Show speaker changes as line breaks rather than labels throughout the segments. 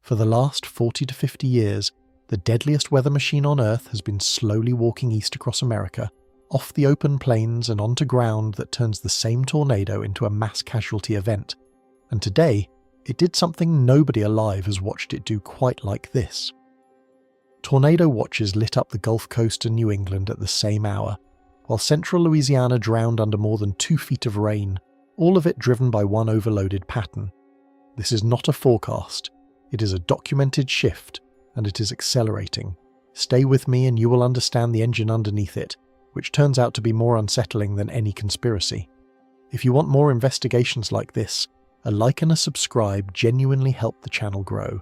For the last 40 to 50 years, the deadliest weather machine on Earth has been slowly walking east across America, off the open plains and onto ground that turns the same tornado into a mass casualty event. And today, it did something nobody alive has watched it do quite like this. Tornado watches lit up the Gulf Coast and New England at the same hour, while central Louisiana drowned under more than 2 feet of rain, all of it driven by one overloaded pattern. This is not a forecast. It is a documented shift, and it is accelerating. Stay with me and you will understand the engine underneath it, which turns out to be more unsettling than any conspiracy. If you want more investigations like this, a like and a subscribe genuinely help the channel grow.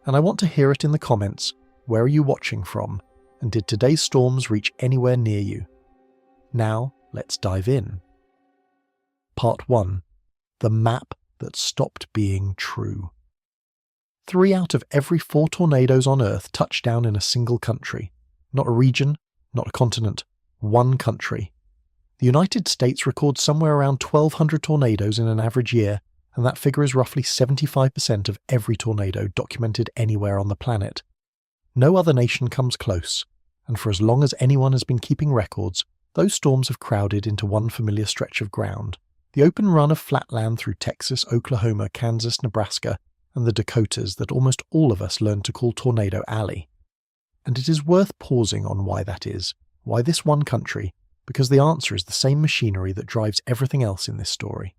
And I want to hear it in the comments. Where are you watching from? And did today's storms reach anywhere near you? Now, let's dive in. Part 1. The map that stopped being true. 3 out of every 4 tornadoes on Earth touch down in a single country. Not a region, not a continent, one country. The United States records somewhere around 1,200 tornadoes in an average year, and that figure is roughly 75% of every tornado documented anywhere on the planet. No other nation comes close, and for as long as anyone has been keeping records, those storms have crowded into one familiar stretch of ground, the open run of flatland through Texas, Oklahoma, Kansas, Nebraska, and the Dakotas that almost all of us learned to call Tornado Alley. And it is worth pausing on why that is, why this one country, because the answer is the same machinery that drives everything else in this story.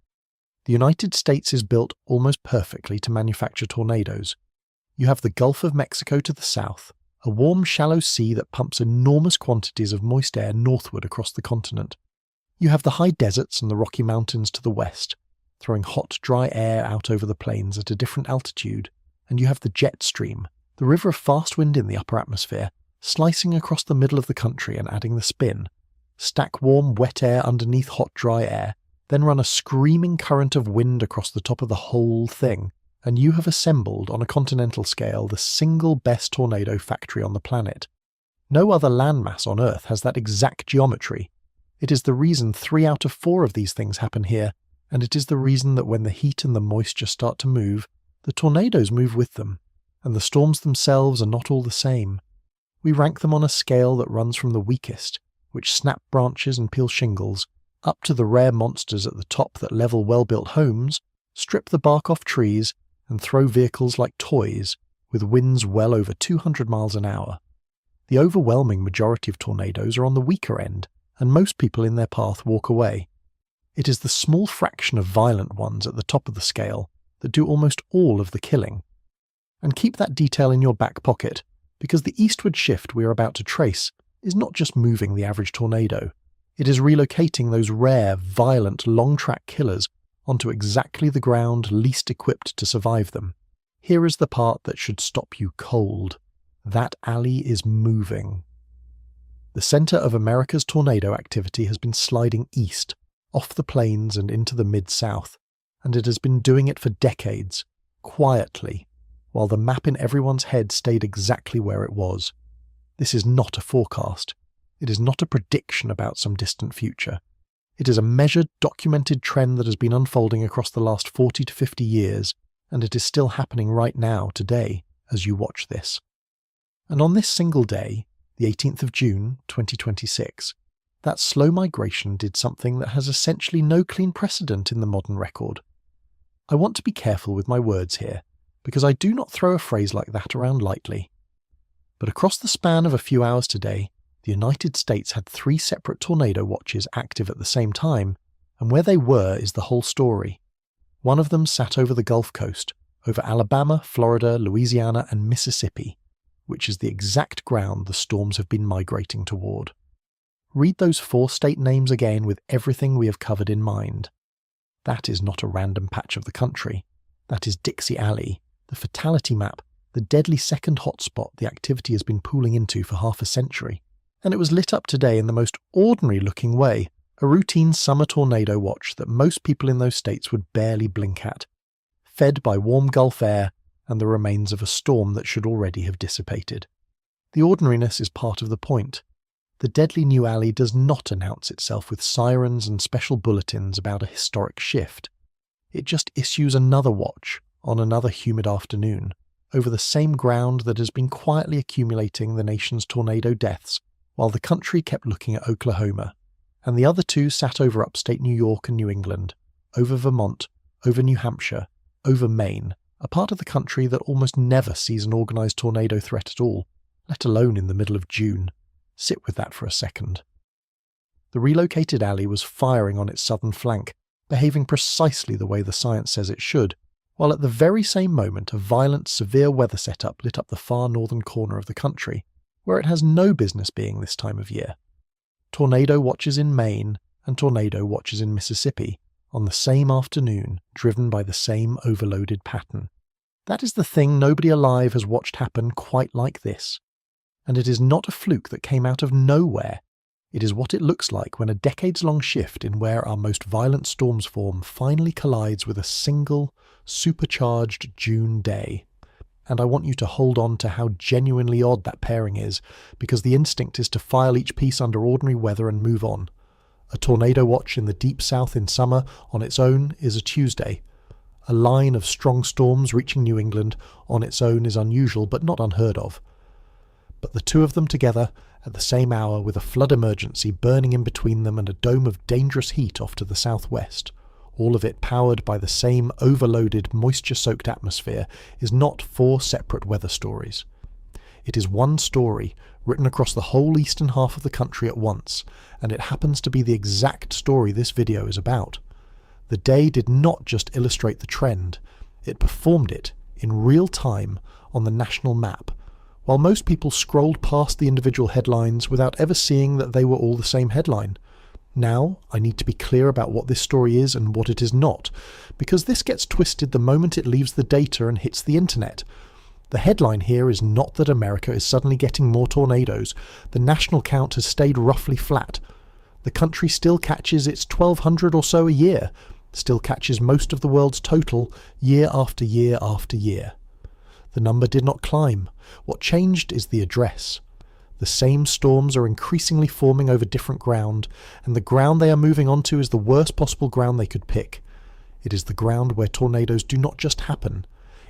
The United States is built almost perfectly to manufacture tornadoes. You have the Gulf of Mexico to the south, a warm, shallow sea that pumps enormous quantities of moist air northward across the continent. You have the high deserts and the Rocky Mountains to the west, throwing hot, dry air out over the plains at a different altitude, and you have the jet stream, the river of fast wind in the upper atmosphere, slicing across the middle of the country and adding the spin. Stack warm, wet air underneath hot, dry air, then run a screaming current of wind across the top of the whole thing, and you have assembled, on a continental scale, the single best tornado factory on the planet. No other landmass on Earth has that exact geometry. It is the reason 3 out of 4 of these things happen here, and it is the reason that when the heat and the moisture start to move, the tornadoes move with them, and the storms themselves are not all the same. We rank them on a scale that runs from the weakest, which snap branches and peel shingles, up to the rare monsters at the top that level well-built homes, strip the bark off trees, and throw vehicles like toys, with winds well over 200 miles an hour. The overwhelming majority of tornadoes are on the weaker end, and most people in their path walk away. It is the small fraction of violent ones at the top of the scale that do almost all of the killing. And keep that detail in your back pocket, because the eastward shift we are about to trace is not just moving the average tornado, it is relocating those rare, violent, long-track killers onto exactly the ground least equipped to survive them. Here is the part that should stop you cold. That alley is moving. The center of America's tornado activity has been sliding east, off the plains and into the mid-south, and it has been doing it for decades, quietly, while the map in everyone's head stayed exactly where it was. This is not a forecast. It is not a prediction about some distant future. It is a measured, documented trend that has been unfolding across the last 40 to 50 years, and it is still happening right now, today, as you watch this. And on this single day, the 18th of June, 2026, that slow migration did something that has essentially no clean precedent in the modern record. I want to be careful with my words here, because I do not throw a phrase like that around lightly. But across the span of a few hours today, the United States had 3 separate tornado watches active at the same time, and where they were is the whole story. One of them sat over the Gulf Coast, over Alabama, Florida, Louisiana, and Mississippi, which is the exact ground the storms have been migrating toward. Read those 4 state names again with everything we have covered in mind. That is not a random patch of the country. That is Dixie Alley, the fatality map, the deadly second hotspot the activity has been pooling into for half a century. And it was lit up today in the most ordinary-looking way, a routine summer tornado watch that most people in those states would barely blink at, fed by warm Gulf air and the remains of a storm that should already have dissipated. The ordinariness is part of the point. The deadly new alley does not announce itself with sirens and special bulletins about a historic shift. It just issues another watch on another humid afternoon, over the same ground that has been quietly accumulating the nation's tornado deaths, while the country kept looking at Oklahoma, and the other two sat over upstate New York and New England, over Vermont, over New Hampshire, over Maine, a part of the country that almost never sees an organised tornado threat at all, let alone in the middle of June. Sit with that for a second. The relocated alley was firing on its southern flank, behaving precisely the way the science says it should, while at the very same moment a violent, severe weather setup lit up the far northern corner of the country, where it has no business being this time of year. Tornado watches in Maine and tornado watches in Mississippi on the same afternoon, driven by the same overloaded pattern. That is the thing nobody alive has watched happen quite like this. And it is not a fluke that came out of nowhere. It is what it looks like when a decades-long shift in where our most violent storms form finally collides with a single, supercharged June day. And I want you to hold on to how genuinely odd that pairing is, because the instinct is to file each piece under ordinary weather and move on. A tornado watch in the deep south in summer on its own is a Tuesday. A line of strong storms reaching New England on its own is unusual but not unheard of. But the two of them together at the same hour, with a flood emergency burning in between them and a dome of dangerous heat off to the southwest, all of it powered by the same overloaded, moisture-soaked atmosphere, is not four separate weather stories. It is one story, written across the whole eastern half of the country at once, and it happens to be the exact story this video is about. The day did not just illustrate the trend, it performed it, in real time, on the national map, while most people scrolled past the individual headlines without ever seeing that they were all the same headline. Now, I need to be clear about what this story is and what it is not, because this gets twisted the moment it leaves the data and hits the internet. The headline here is not that America is suddenly getting more tornadoes. The national count has stayed roughly flat. The country still catches its 1,200 or so a year, still catches most of the world's total year after year after year. The number did not climb. What changed is the address. The same storms are increasingly forming over different ground, and the ground they are moving onto is the worst possible ground they could pick. It is the ground where tornadoes do not just happen.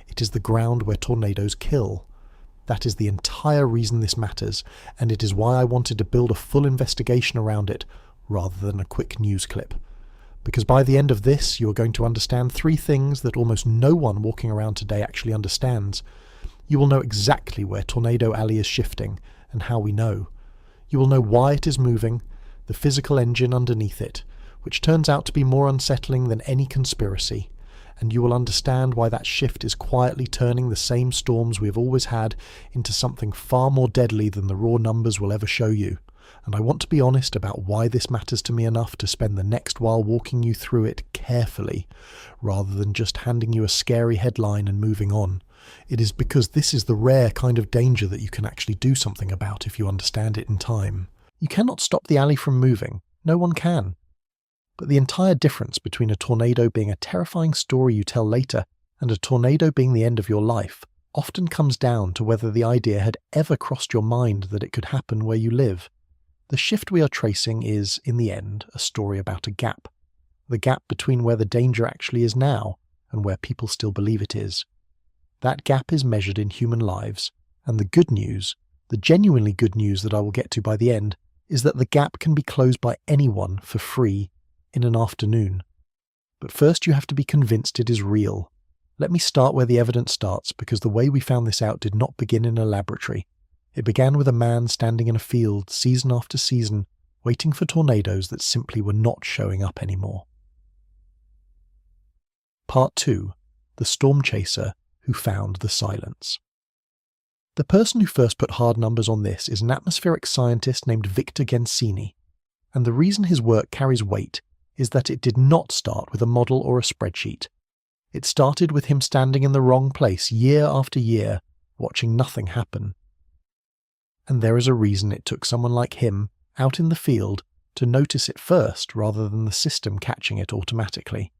It is the ground where tornadoes kill. That is the entire reason this matters, and it is why I wanted to build a full investigation around it, rather than a quick news clip. Because by the end of this, you are going to understand three things that almost no one walking around today actually understands. You will know exactly where Tornado Alley is shifting, and how we know. You will know why it is moving, the physical engine underneath it, which turns out to be more unsettling than any conspiracy, and you will understand why that shift is quietly turning the same storms we have always had into something far more deadly than the raw numbers will ever show you. And I want to be honest about why this matters to me enough to spend the next while walking you through it carefully, rather than just handing you a scary headline and moving on. It is because this is the rare kind of danger that you can actually do something about if you understand it in time. You cannot stop the alley from moving. No one can. But the entire difference between a tornado being a terrifying story you tell later and a tornado being the end of your life often comes down to whether the idea had ever crossed your mind that it could happen where you live. The shift we are tracing is, in the end, a story about a gap. The gap between where the danger actually is now and where people still believe it is. That gap is measured in human lives, and the good news, the genuinely good news that I will get to by the end, is that the gap can be closed by anyone for free in an afternoon. But first you have to be convinced it is real. Let me start where the evidence starts, because the way we found this out did not begin in a laboratory. It began with a man standing in a field season after season, waiting for tornadoes that simply were not showing up anymore. Part 2. The Storm Chaser Who Found the Silence. The person who first put hard numbers on this is an atmospheric scientist named Victor Gensini, and the reason his work carries weight is that it did not start with a model or a spreadsheet. It started with him standing in the wrong place year after year, watching nothing happen. And there is a reason it took someone like him, out in the field, to notice it first rather than the system catching it automatically.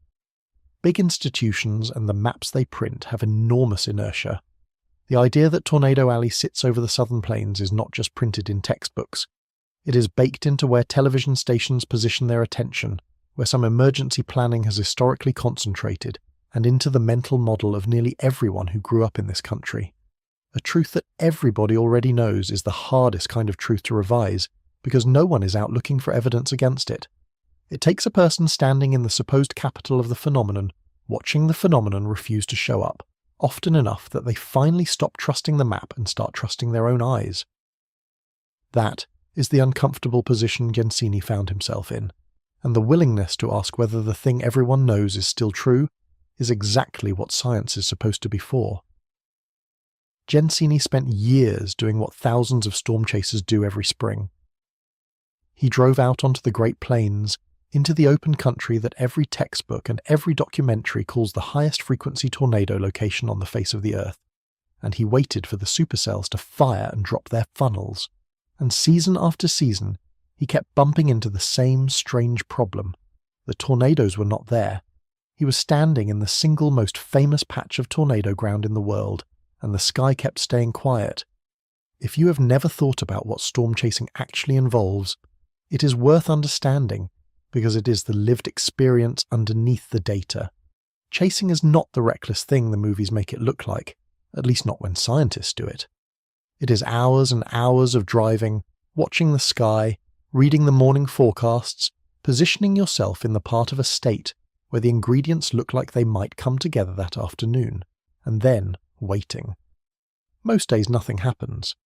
Big institutions and the maps they print have enormous inertia. The idea that Tornado Alley sits over the southern plains is not just printed in textbooks. It is baked into where television stations position their attention, where some emergency planning has historically concentrated, and into the mental model of nearly everyone who grew up in this country. a truth that everybody already knows is the hardest kind of truth to revise because no one is out looking for evidence against it. It takes a person standing in the supposed capital of the phenomenon, watching the phenomenon refuse to show up, often enough that they finally stop trusting the map and start trusting their own eyes. That is the uncomfortable position Gensini found himself in, and the willingness to ask whether the thing everyone knows is still true is exactly what science is supposed to be for. Gensini spent years doing what thousands of storm chasers do every spring. He drove out onto the Great Plains, into the open country that every textbook and every documentary calls the highest frequency tornado location on the face of the Earth, and he waited for the supercells to fire and drop their funnels. And season after season, he kept bumping into the same strange problem. The tornadoes were not there. He was standing in the single most famous patch of tornado ground in the world, and the sky kept staying quiet. If you have never thought about what storm chasing actually involves, it is worth understanding, because it is the lived experience underneath the data. Chasing is not the reckless thing the movies make it look like, at least not when scientists do it. It is hours and hours of driving, watching the sky, reading the morning forecasts, positioning yourself in the part of a state where the ingredients look like they might come together that afternoon, and then waiting. Most days nothing happens.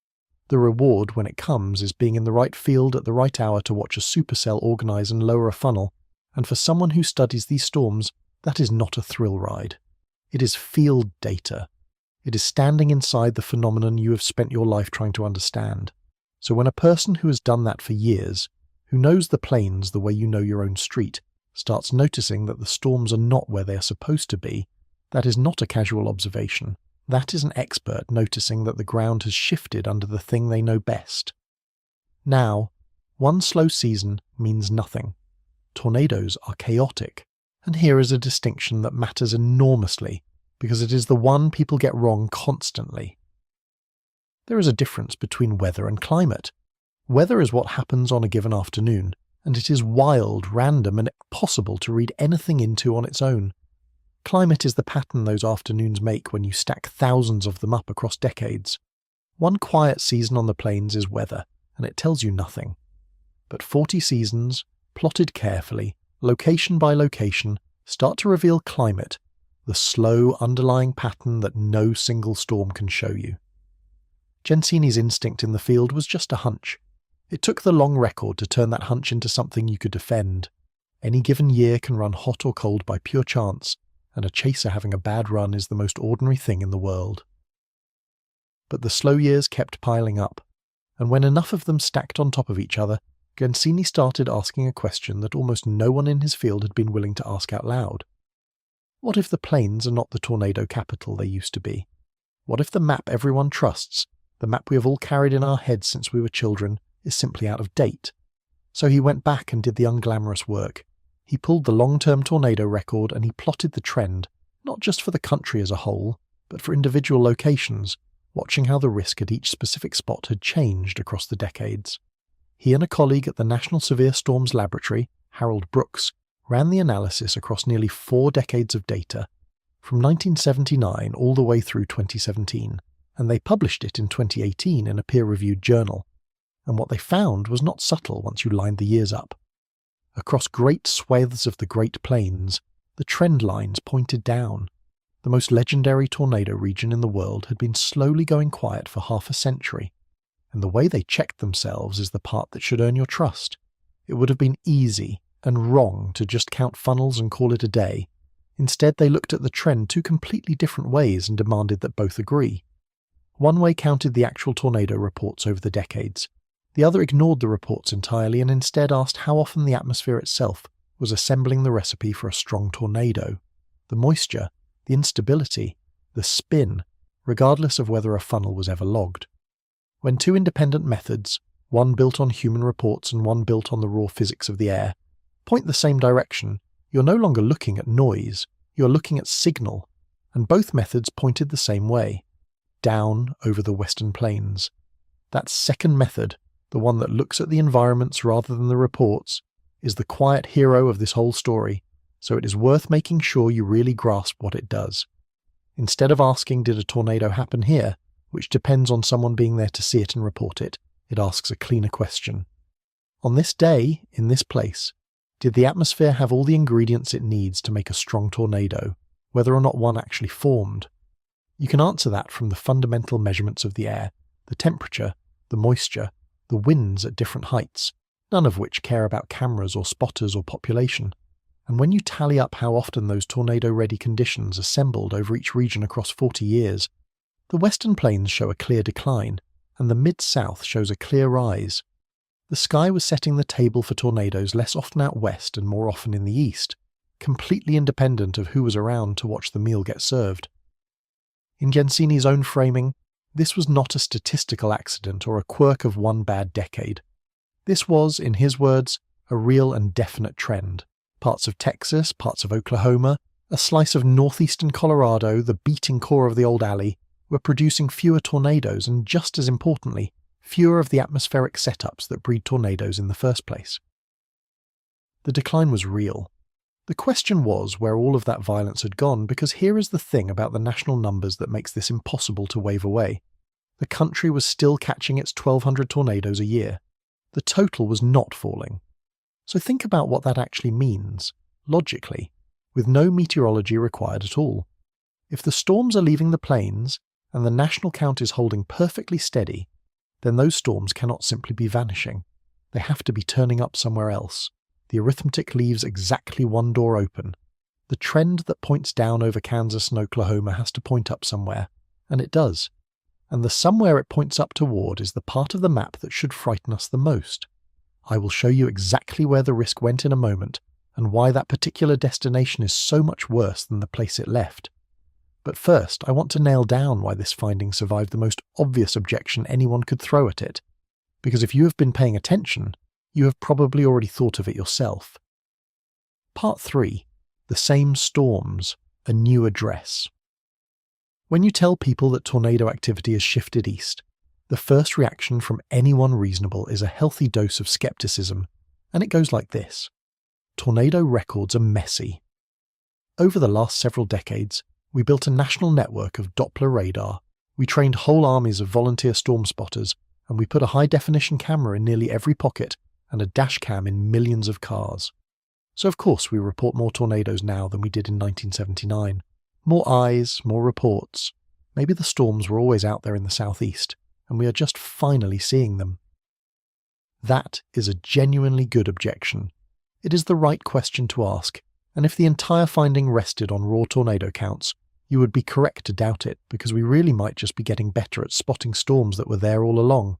The reward when it comes is being in the right field at the right hour to watch a supercell organize and lower a funnel, and for someone who studies these storms, that is not a thrill ride. It is field data. It is standing inside the phenomenon you have spent your life trying to understand. So when a person who has done that for years, who knows the plains the way you know your own street, starts noticing that the storms are not where they are supposed to be, that is not a casual observation. That is an expert noticing that the ground has shifted under the thing they know best. Now, one slow season means nothing. Tornadoes are chaotic, and here is a distinction that matters enormously, because it is the one people get wrong constantly. There is a difference between weather and climate. Weather is what happens on a given afternoon, and it is wild, random, and impossible to read anything into on its own. Climate is the pattern those afternoons make when you stack thousands of them up across decades. One quiet season on the plains is weather, and it tells you nothing. But 40 seasons, plotted carefully, location by location, start to reveal climate, the slow underlying pattern that no single storm can show you. Gensini's instinct in the field was just a hunch. It took the long record to turn that hunch into something you could defend. Any given year can run hot or cold by pure chance, and a chaser having a bad run is the most ordinary thing in the world. But the slow years kept piling up, and when enough of them stacked on top of each other, Gensini started asking a question that almost no one in his field had been willing to ask out loud. What if the plains are not the tornado capital they used to be? What if the map everyone trusts, the map we have all carried in our heads since we were children, is simply out of date? So he went back and did the unglamorous work. He pulled the long-term tornado record and he plotted the trend, not just for the country as a whole, but for individual locations, watching how the risk at each specific spot had changed across the decades. He and a colleague at the National Severe Storms Laboratory, Harold Brooks, ran the analysis across nearly 4 decades of data, from 1979 all the way through 2017, and they published it in 2018 in a peer-reviewed journal. And what they found was not subtle once you lined the years up. Across great swathes of the Great Plains, the trend lines pointed down. The most legendary tornado region in the world had been slowly going quiet for half a century, and the way they checked themselves is the part that should earn your trust. It would have been easy and wrong to just count funnels and call it a day. Instead, they looked at the trend 2 completely different ways and demanded that both agree. One way counted the actual tornado reports over the decades. The other ignored the reports entirely and instead asked how often the atmosphere itself was assembling the recipe for a strong tornado. The moisture, the instability, the spin, regardless of whether a funnel was ever logged. When 2 independent methods, one built on human reports and one built on the raw physics of the air, point the same direction, you're no longer looking at noise, you're looking at signal, and both methods pointed the same way, down over the western plains. That second method, the one that looks at the environments rather than the reports, is the quiet hero of this whole story, so it is worth making sure you really grasp what it does. Instead of asking, did a tornado happen here, which depends on someone being there to see it and report it. It asks a cleaner question. On this day, in this place, did the atmosphere have all the ingredients it needs to make a strong tornado, whether or not one actually formed? You can answer that from the fundamental measurements of the air, the temperature, the moisture, the winds at different heights, none of which care about cameras or spotters or population. And when you tally up how often those tornado-ready conditions assembled over each region across 40 years, the Western Plains show a clear decline, and the Mid-South shows a clear rise. The sky was setting the table for tornadoes less often out west and more often in the east, completely independent of who was around to watch the meal get served. In Jensini's own framing, this was not a statistical accident or a quirk of one bad decade. This was, in his words, a real and definite trend. Parts of Texas, parts of Oklahoma, a slice of northeastern Colorado, the beating core of the old alley, were producing fewer tornadoes and, just as importantly, fewer of the atmospheric setups that breed tornadoes in the first place. The decline was real. The question was where all of that violence had gone, because here is the thing about the national numbers that makes this impossible to wave away. The country was still catching its 1,200 tornadoes a year. The total was not falling. So think about what that actually means, logically, with no meteorology required at all. If the storms are leaving the plains, and the national count is holding perfectly steady, then those storms cannot simply be vanishing. They have to be turning up somewhere else. The arithmetic leaves exactly one door open. The trend that points down over Kansas and Oklahoma has to point up somewhere, and it does. And the somewhere it points up toward is the part of the map that should frighten us the most. I will show you exactly where the risk went in a moment, and why that particular destination is so much worse than the place it left. But first, I want to nail down why this finding survived the most obvious objection anyone could throw at it. Because if you have been paying attention, you have probably already thought of it yourself. Part 3. The Same Storms, a New Address. When you tell people that tornado activity has shifted east, the first reaction from anyone reasonable is a healthy dose of skepticism, and it goes like this. Tornado records are messy. Over the last several decades, we built a national network of Doppler radar, we trained whole armies of volunteer storm spotters, and we put a high-definition camera in nearly every pocket and a dash cam in millions of cars. So of course we report more tornadoes now than we did in 1979. More eyes, more reports. Maybe the storms were always out there in the southeast, and we are just finally seeing them. That is a genuinely good objection. It is the right question to ask, and if the entire finding rested on raw tornado counts, you would be correct to doubt it, because we really might just be getting better at spotting storms that were there all along.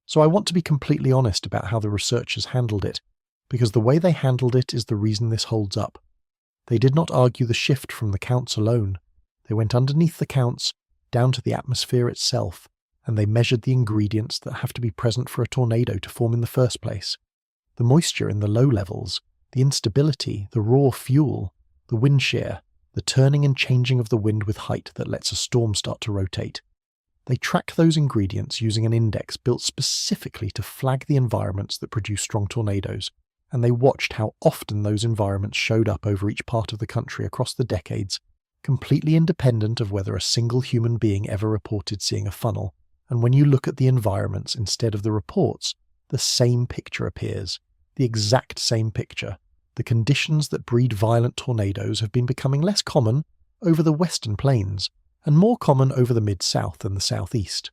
So I want to be completely honest about how the researchers handled it, because the way they handled it is the reason this holds up. They did not argue the shift from the counts alone. They went underneath the counts, down to the atmosphere itself, and they measured the ingredients that have to be present for a tornado to form in the first place. The moisture in the low levels, the instability, the raw fuel, the wind shear, the turning and changing of the wind with height that lets a storm start to rotate. They track those ingredients using an index built specifically to flag the environments that produce strong tornadoes, and they watched how often those environments showed up over each part of the country across the decades, completely independent of whether a single human being ever reported seeing a funnel. And when you look at the environments instead of the reports, the same picture appears, the exact same picture. The conditions that breed violent tornadoes have been becoming less common over the western plains, and more common over the mid-south and the southeast.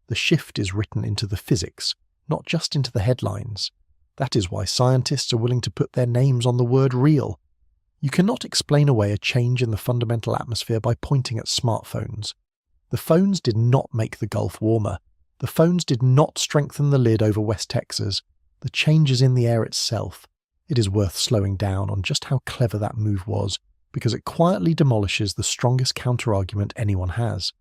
The shift is written into the physics, not just into the headlines. That is why scientists are willing to put their names on the word real. You cannot explain away a change in the fundamental atmosphere by pointing at smartphones. The phones did not make the Gulf warmer. The phones did not strengthen the lid over West Texas. The change is in the air itself. It is worth slowing down on just how clever that move was, because it quietly demolishes the strongest counter-argument anyone has.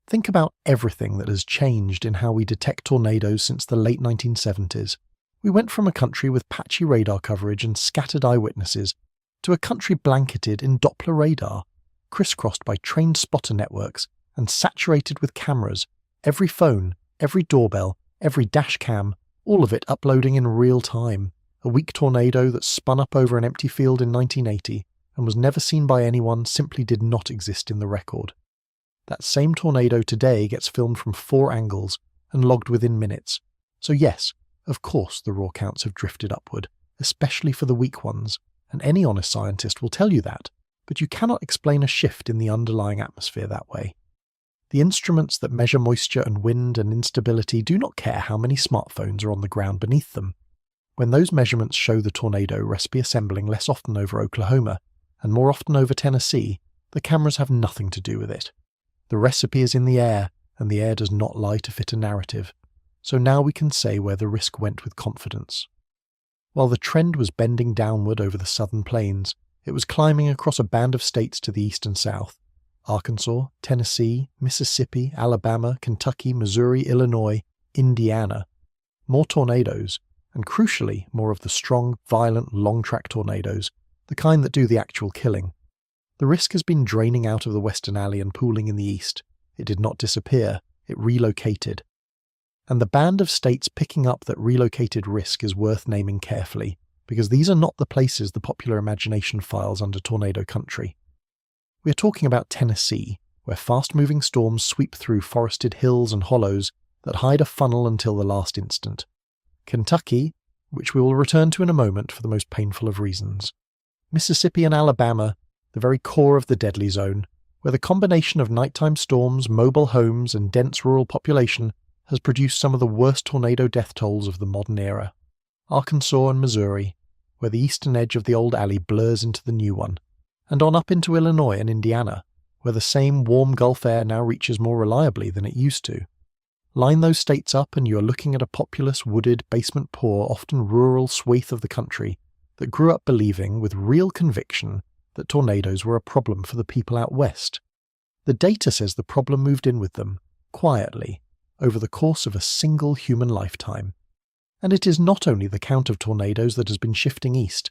Think about everything that has changed in how we detect tornadoes since the late 1970s. We went from a country with patchy radar coverage and scattered eyewitnesses to a country blanketed in Doppler radar, crisscrossed by trained spotter networks and saturated with cameras, every phone, every doorbell, every dash cam, all of it uploading in real time. A weak tornado that spun up over an empty field in 1980 and was never seen by anyone simply did not exist in the record. That same tornado today gets filmed from 4 angles and logged within minutes. So yes, of course the raw counts have drifted upward, especially for the weak ones, and any honest scientist will tell you that, but you cannot explain a shift in the underlying atmosphere that way. The instruments that measure moisture and wind and instability do not care how many smartphones are on the ground beneath them. When those measurements show the tornado recipe assembling less often over Oklahoma and more often over Tennessee, the cameras have nothing to do with it. The recipe is in the air, and the air does not lie to fit a narrative. So now we can say where the risk went with confidence. While the trend was bending downward over the southern plains, it was climbing across a band of states to the east and south. Arkansas, Tennessee, Mississippi, Alabama, Kentucky, Missouri, Illinois, Indiana. More tornadoes, and crucially more of the strong, violent, long-track tornadoes, the kind that do the actual killing. The risk has been draining out of the western alley and pooling in the east. It did not disappear, it relocated. And the band of states picking up that relocated risk is worth naming carefully, because these are not the places the popular imagination files under tornado country. We are talking about Tennessee, where fast-moving storms sweep through forested hills and hollows that hide a funnel until the last instant. Kentucky, which we will return to in a moment for the most painful of reasons. Mississippi and Alabama, the very core of the deadly zone, where the combination of nighttime storms, mobile homes, and dense rural population has produced some of the worst tornado death tolls of the modern era. Arkansas and Missouri, where the eastern edge of the old alley blurs into the new one, and on up into Illinois and Indiana, where the same warm Gulf air now reaches more reliably than it used to. Line those states up and you are looking at a populous, wooded, basement-poor, often rural swathe of the country that grew up believing, with real conviction, that tornadoes were a problem for the people out west. The data says the problem moved in with them, quietly, over the course of a single human lifetime. And it is not only the count of tornadoes that has been shifting east.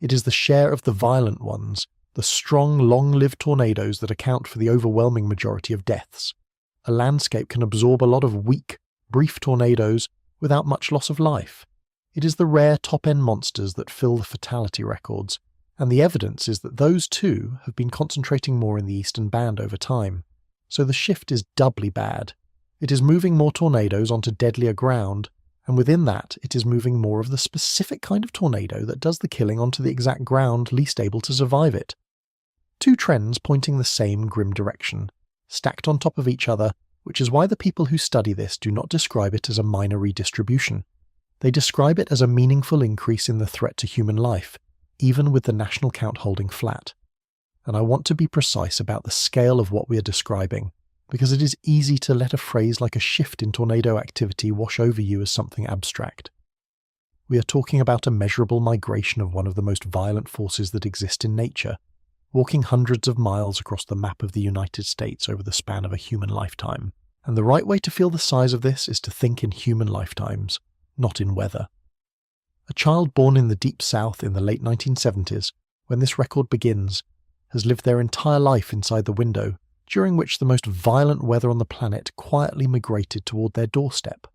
It is the share of the violent ones, the strong, long-lived tornadoes that account for the overwhelming majority of deaths. A landscape can absorb a lot of weak, brief tornadoes without much loss of life. It is the rare top-end monsters that fill the fatality records, and the evidence is that those too have been concentrating more in the eastern band over time. So the shift is doubly bad. It is moving more tornadoes onto deadlier ground, and within that it is moving more of the specific kind of tornado that does the killing onto the exact ground least able to survive it. Two trends pointing the same grim direction, stacked on top of each other, which is why the people who study this do not describe it as a minor redistribution. They describe it as a meaningful increase in the threat to human life, even with the national count holding flat. And I want to be precise about the scale of what we are describing, because it is easy to let a phrase like a shift in tornado activity wash over you as something abstract. We are talking about a measurable migration of one of the most violent forces that exist in nature, walking hundreds of miles across the map of the United States over the span of a human lifetime. And the right way to feel the size of this is to think in human lifetimes, not in weather. A child born in the Deep South in the late 1970s, when this record begins, has lived their entire life inside the window, during which the most violent weather on the planet quietly migrated toward their doorstep.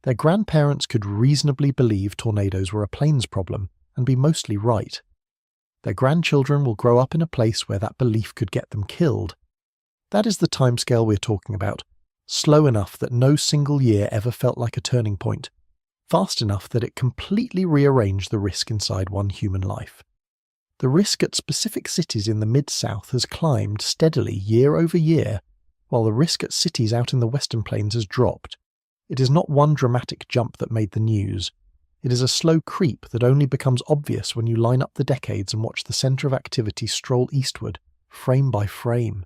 Their grandparents could reasonably believe tornadoes were a plains problem and be mostly right. Their grandchildren will grow up in a place where that belief could get them killed. That is the timescale we're talking about, slow enough that no single year ever felt like a turning point, fast enough that it completely rearranged the risk inside one human life. The risk at specific cities in the Mid-South has climbed steadily year over year, while the risk at cities out in the Western Plains has dropped. It is not one dramatic jump that made the news. It is a slow creep that only becomes obvious when you line up the decades and watch the centre of activity stroll eastward, frame by frame.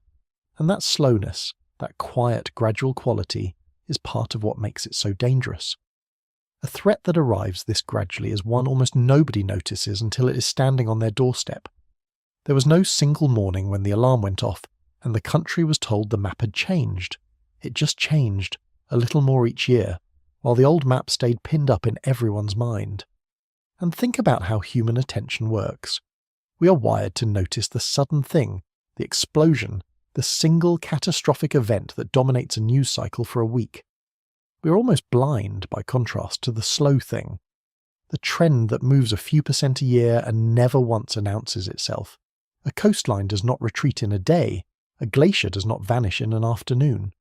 And that slowness, that quiet, gradual quality, is part of what makes it so dangerous. A threat that arrives this gradually is one almost nobody notices until it is standing on their doorstep. There was no single morning when the alarm went off and the country was told the map had changed. It just changed, a little more each year, while the old map stayed pinned up in everyone's mind. And think about how human attention works. We are wired to notice the sudden thing, the explosion, the single catastrophic event that dominates a news cycle for a week. We are almost blind, by contrast, to the slow thing, the trend that moves a few % a year and never once announces itself. A coastline does not retreat in a day, A glacier does not vanish in an afternoon.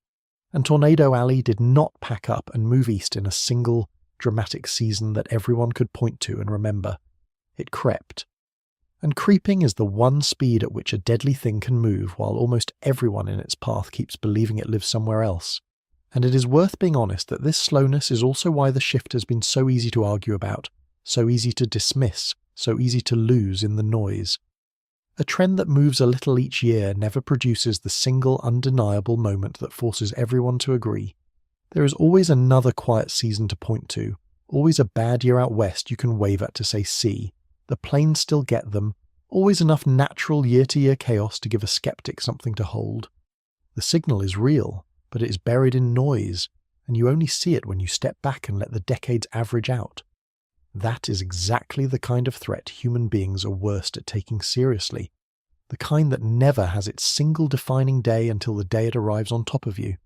And Tornado Alley did not pack up and move east in a single dramatic season that everyone could point to and remember. It crept. And creeping is the one speed at which a deadly thing can move while almost everyone in its path keeps believing it lives somewhere else. And it is worth being honest that this slowness is also why the shift has been so easy to argue about, so easy to dismiss, so easy to lose in the noise. A trend that moves a little each year never produces the single undeniable moment that forces everyone to agree. There is always another quiet season to point to, always a bad year out west you can wave at to say see. The planes still get them, always enough natural year-to-year chaos to give a skeptic something to hold. The signal is real, but it is buried in noise, and you only see it when you step back and let the decades average out. That is exactly the kind of threat human beings are worst at taking seriously, the kind that never has its single defining day until the day it arrives on top of you.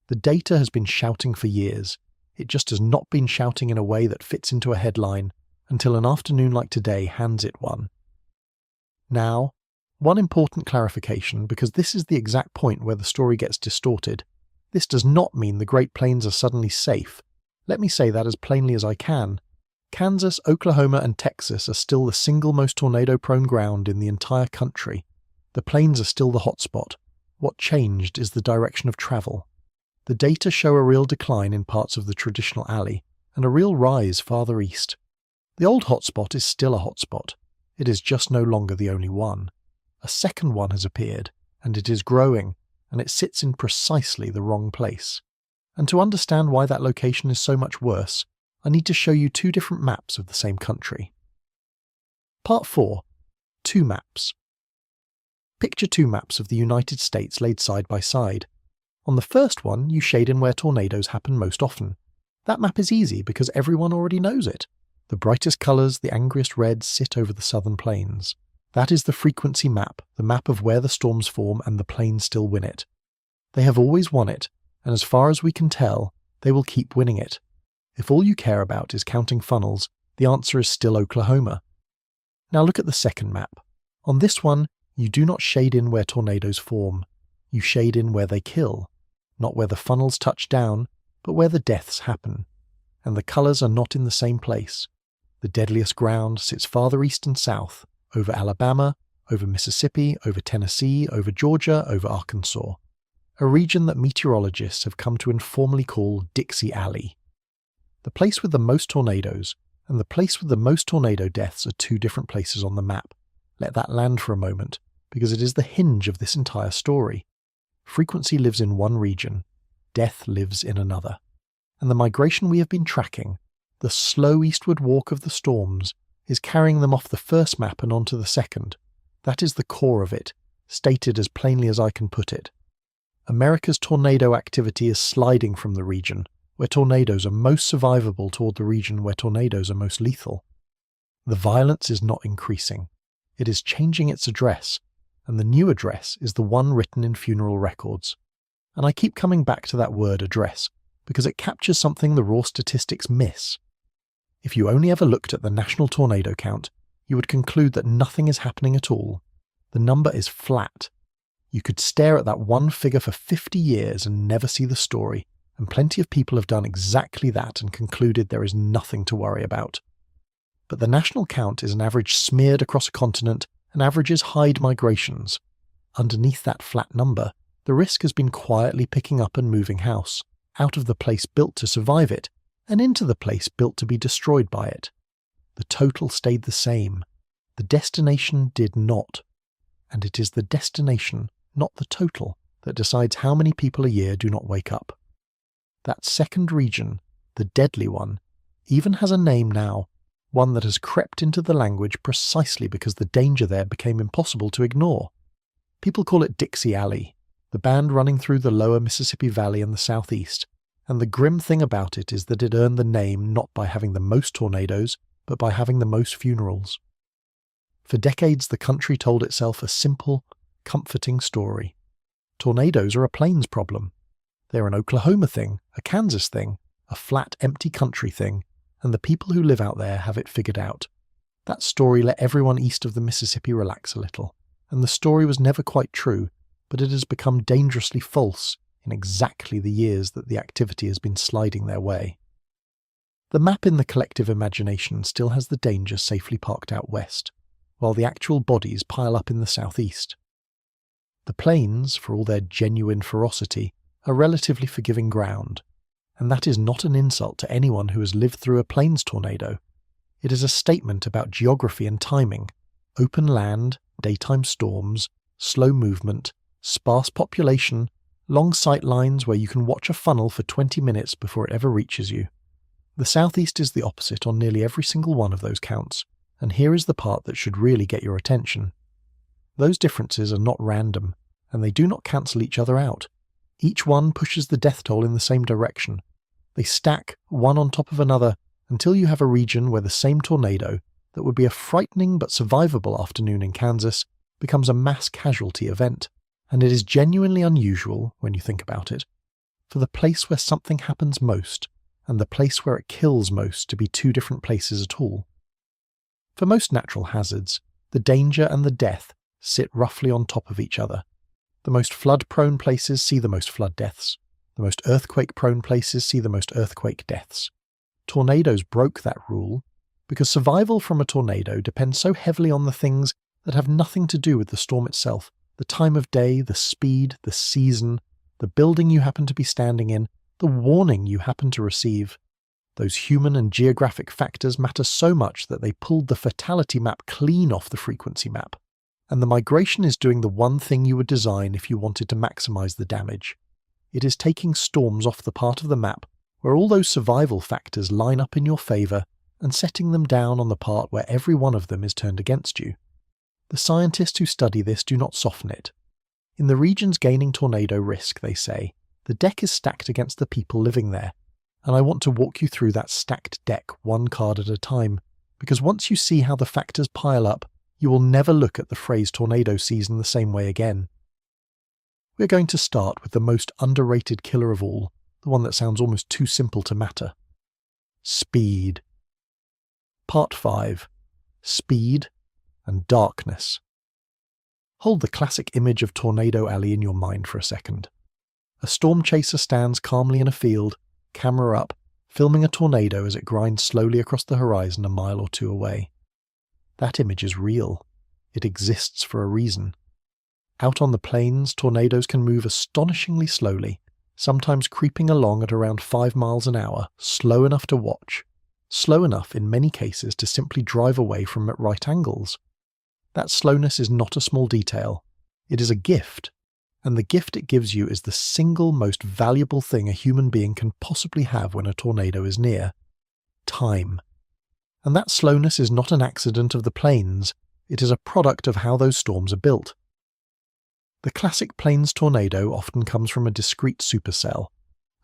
The data has been shouting for years. It just has not been shouting in a way that fits into a headline until an afternoon like today hands it one. Now, one important clarification, because this is the exact point where the story gets distorted. This does not mean the Great Plains are suddenly safe. Let me say that as plainly as I can. Kansas, Oklahoma, and Texas are still the single most tornado-prone ground in the entire country. The plains are still the hotspot. What changed is the direction of travel. The data show a real decline in parts of the traditional alley, and a real rise farther east. The old hotspot is still a hotspot. It is just no longer the only one. A second one has appeared, and it is growing, and it sits in precisely the wrong place. And to understand why that location is so much worse, I need to show you two different maps of the same country. Part 4. Two maps. Picture two maps of the United States laid side by side. On the first one, you shade in where tornadoes happen most often. That map is easy because everyone already knows it. The brightest colours, the angriest reds, sit over the southern plains. That is the frequency map, the map of where the storms form and the plains still win it. They have always won it, and as far as we can tell, they will keep winning it. If all you care about is counting funnels, the answer is still Oklahoma. Now look at the second map. On this one, you do not shade in where tornadoes form. You shade in where they kill. Not where the funnels touch down, but where the deaths happen. And the colours are not in the same place. The deadliest ground sits farther east and south, over Alabama, over Mississippi, over Tennessee, over Georgia, over Arkansas. A region that meteorologists have come to informally call Dixie Alley. The place with the most tornadoes and the place with the most tornado deaths are two different places on the map. Let that land for a moment, because it is the hinge of this entire story. Frequency lives in one region, death lives in another. And the migration we have been tracking, the slow eastward walk of the storms, is carrying them off the first map and onto the second. That is the core of it, stated as plainly as I can put it. America's tornado activity is sliding from the region where tornadoes are most survivable toward the region where tornadoes are most lethal. The violence is not increasing. It is changing its address, and the new address is the one written in funeral records. And I keep coming back to that word address, because it captures something the raw statistics miss. If you only ever looked at the national tornado count, you would conclude that nothing is happening at all. The number is flat. You could stare at that one figure for 50 years and never see the story, and plenty of people have done exactly that and concluded there is nothing to worry about. But the national count is an average smeared across a continent, and averages hide migrations. Underneath that flat number, the risk has been quietly picking up and moving house, out of the place built to survive it, and into the place built to be destroyed by it. The total stayed the same. The destination did not. And it is the destination, not the total, that decides how many people a year do not wake up. That second region, the deadly one, even has a name now, one that has crept into the language precisely because the danger there became impossible to ignore. People call it Dixie Alley, the band running through the lower Mississippi Valley in the southeast, and the grim thing about it is that it earned the name not by having the most tornadoes, but by having the most funerals. For decades the country told itself a simple, comforting story. Tornadoes are a plains problem. They're an Oklahoma thing, a Kansas thing, a flat, empty country thing, and the people who live out there have it figured out. That story let everyone east of the Mississippi relax a little, and the story was never quite true, but it has become dangerously false in exactly the years that the activity has been sliding their way. The map in the collective imagination still has the danger safely parked out west, while the actual bodies pile up in the southeast. The plains, for all their genuine ferocity, are relatively forgiving ground, and that is not an insult to anyone who has lived through a plains tornado. It is a statement about geography and timing, open land, daytime storms, slow movement, sparse population, long sight lines where you can watch a funnel for 20 minutes before it ever reaches you. The southeast is the opposite on nearly every single one of those counts, and here is the part that should really get your attention. Those differences are not random, and they do not cancel each other out. Each one pushes the death toll in the same direction. They stack, one on top of another, until you have a region where the same tornado, that would be a frightening but survivable afternoon in Kansas, becomes a mass casualty event. And it is genuinely unusual, when you think about it, for the place where something happens most and the place where it kills most to be two different places at all. For most natural hazards, the danger and the death sit roughly on top of each other. The most flood-prone places see the most flood deaths. The most earthquake-prone places see the most earthquake deaths. Tornadoes broke that rule because survival from a tornado depends so heavily on the things that have nothing to do with the storm itself: the time of day, the speed, the season, the building you happen to be standing in, the warning you happen to receive. Those human and geographic factors matter so much that they pulled the fatality map clean off the frequency map. And the migration is doing the one thing you would design if you wanted to maximize the damage. It is taking storms off the part of the map where all those survival factors line up in your favor and setting them down on the part where every one of them is turned against you. The scientists who study this do not soften it. In the regions gaining tornado risk, they say, the deck is stacked against the people living there, and I want to walk you through that stacked deck one card at a time, because once you see how the factors pile up, you will never look at the phrase tornado season the same way again. We're going to start with the most underrated killer of all, the one that sounds almost too simple to matter. Speed. Part 5. Speed and darkness. Hold the classic image of Tornado Alley in your mind for a second. A storm chaser stands calmly in a field, camera up, filming a tornado as it grinds slowly across the horizon a mile or two away. That image is real. It exists for a reason. Out on the plains, tornadoes can move astonishingly slowly, sometimes creeping along at around 5 miles an hour, slow enough to watch, slow enough in many cases to simply drive away from at right angles. That slowness is not a small detail. It is a gift, and the gift it gives you is the single most valuable thing a human being can possibly have when a tornado is near: time. And that slowness is not an accident of the plains, it is a product of how those storms are built. The classic plains tornado often comes from a discrete supercell,